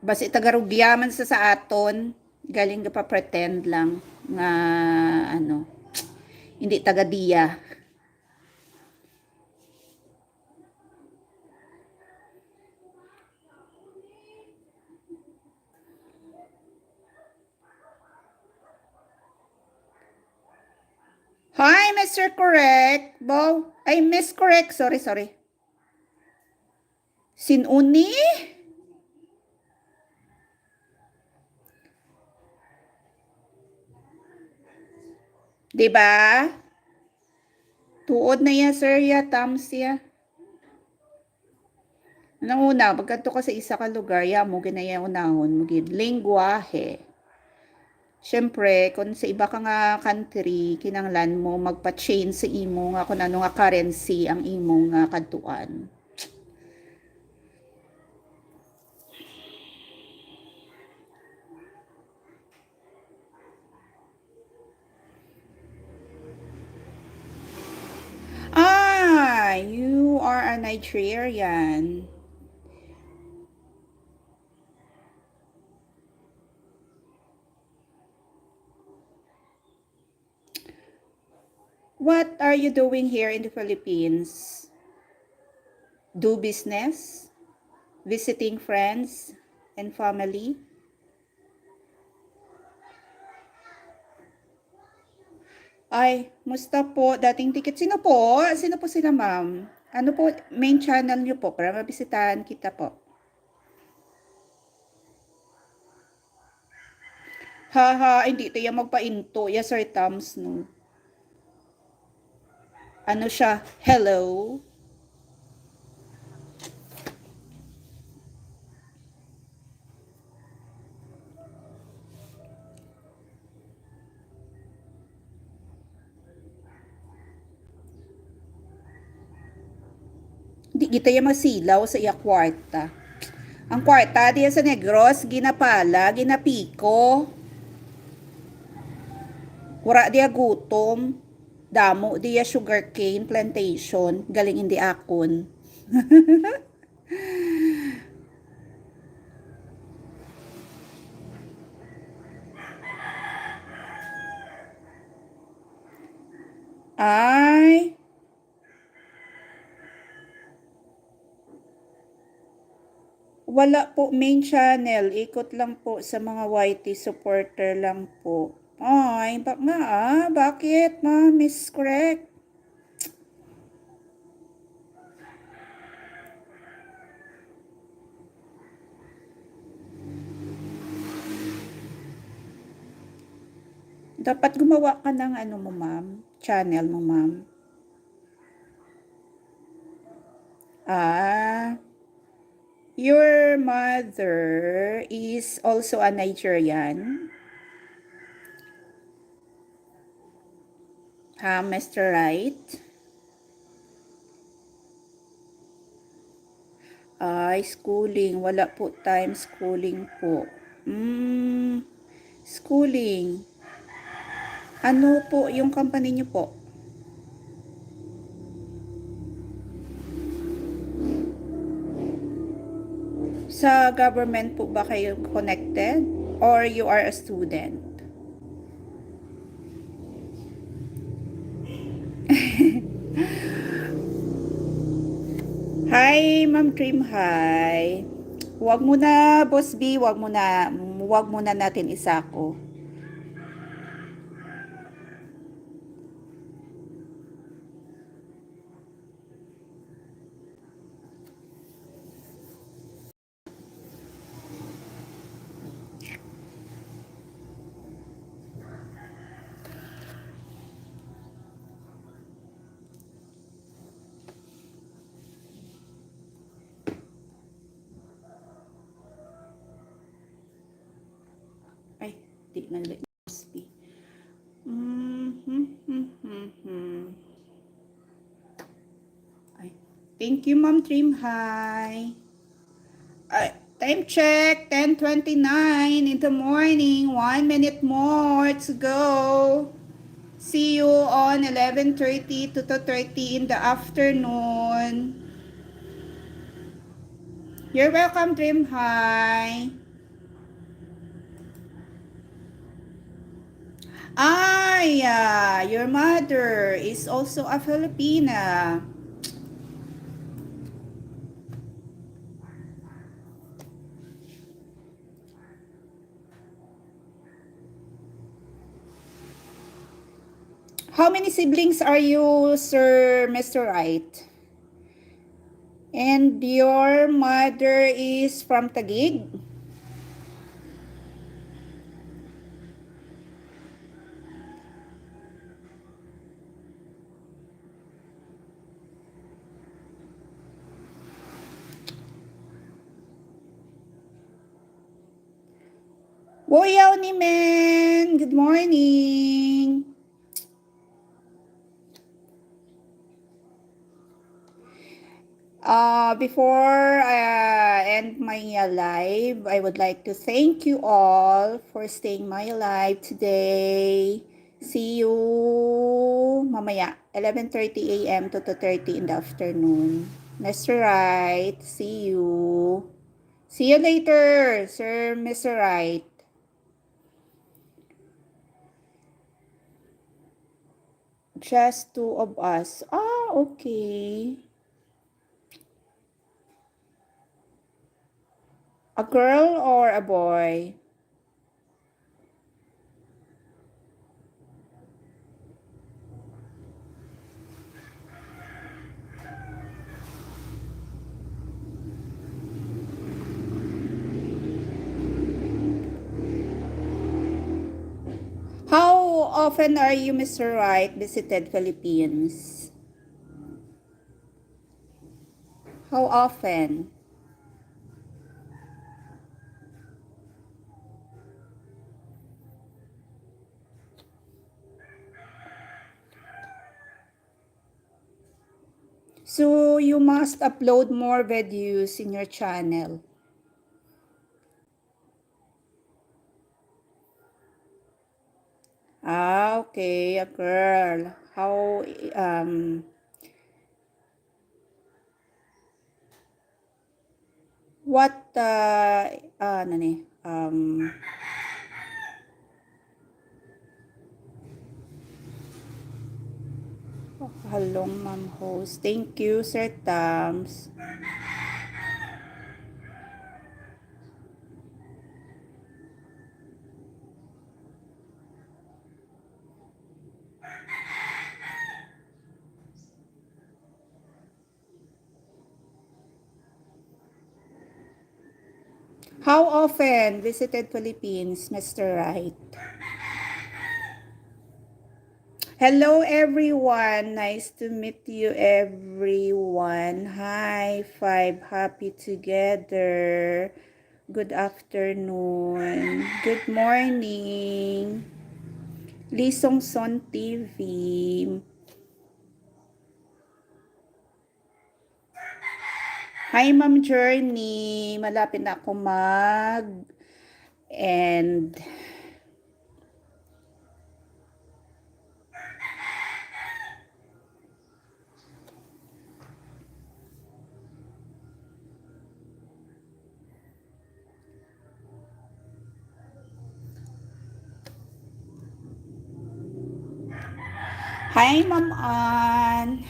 Basi tagarugya man sa aton, galing ka pa pretend lang nga ano, hindi tagadiya. Hi, Mr. Correct. Bo, ay Miss Correct. Sorry. Sinuni? Diba? Tuod na ya, sir, ya, tams ya. Anong una, pagkadto ka sa isa ka lugar, ya mo ginaya unahon mo gid lingwahe. Siyempre, kung sa iba ka nga country, kinanglan mo magpa-change sa imo nga kung ano nga currency ang imo nga kadtuan. You are a Nigerian. What are you doing here in the Philippines? Do business? Visiting friends and family? Ay, musta po? Dating ticket. Sino po? Sino po sila, ma'am? Ano po main channel niyo po para mabisitahan kita po? Haha, hindi tayo magpainto. Yes, Sir Tams, no. Ano siya? Hello? Di kita yung masilaw sa iya kwarta. Ang kwarta diya sa Negros, ginapala, ginapiko. Wara diya gutom. Damo diya sugarcane plantation. Galing hindi akon. Ay, wala po main channel. Ikot lang po sa mga YT supporter lang po. Ay, bakit, ma, Miss Correct? Dapat gumawa ka ng ano mo, ma'am. Channel mo, ma'am. Your mother is also a Nigerian. Mr. Wright? Ay, schooling. Wala po time schooling po. Schooling. Ano po yung company niyo po? Sa government po ba kayo connected? Or you are a student? Hi, Ma'am Trim, hi. Wag mo na, Boss B, wag muna natin isako. Ay, di na Boss B. Ay, thank you, Ma'am Trim, hi. Ay, time check, 10:29 in the morning. 1 minute more to go. See you on 11:30 to 2:30 in the afternoon. You're welcome, Dream High. Your mother is also a Filipina. How many siblings are you, Sir Mr. Wright? And your mother is from Taguig? Woyaw ni Men! Good morning! Before I end my live, I would like to thank you all for staying my live today. See you mamaya, 11:30 a.m. to 2:30 in the afternoon. Mr. Wright, see you. See you later, Sir Mr. Wright. Just two of us. Okay. A girl or a boy? How often are you, Mr. Wright, visited Philippines? How often? So you must upload more videos in your channel. Okay, a girl. How what ano ni? Hello, Ma'am Host. Thank you, Sir Tams. How often visited Philippines, Mr. Wright? Hello, everyone. Nice to meet you, everyone. High five. Happy together. Good afternoon. Good morning. Lisong Son TV. Hi, Ma'am Journey. Malapit na ako mag-end. Hi, Ma'am Ann.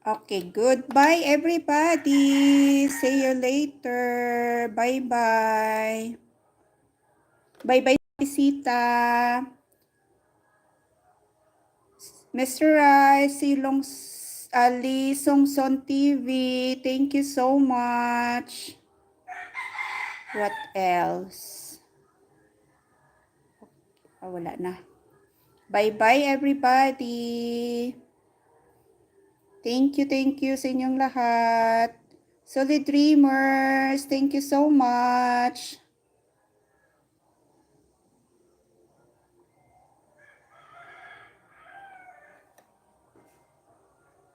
Okay, goodbye everybody. See you later. Bye-bye. Bye-bye, Sita. Mr. Rice, Ali, Songson TV. Thank you so much. What else? Wala na. Bye-bye everybody. Thank you sa inyong lahat. Solid Dreamers, thank you so much.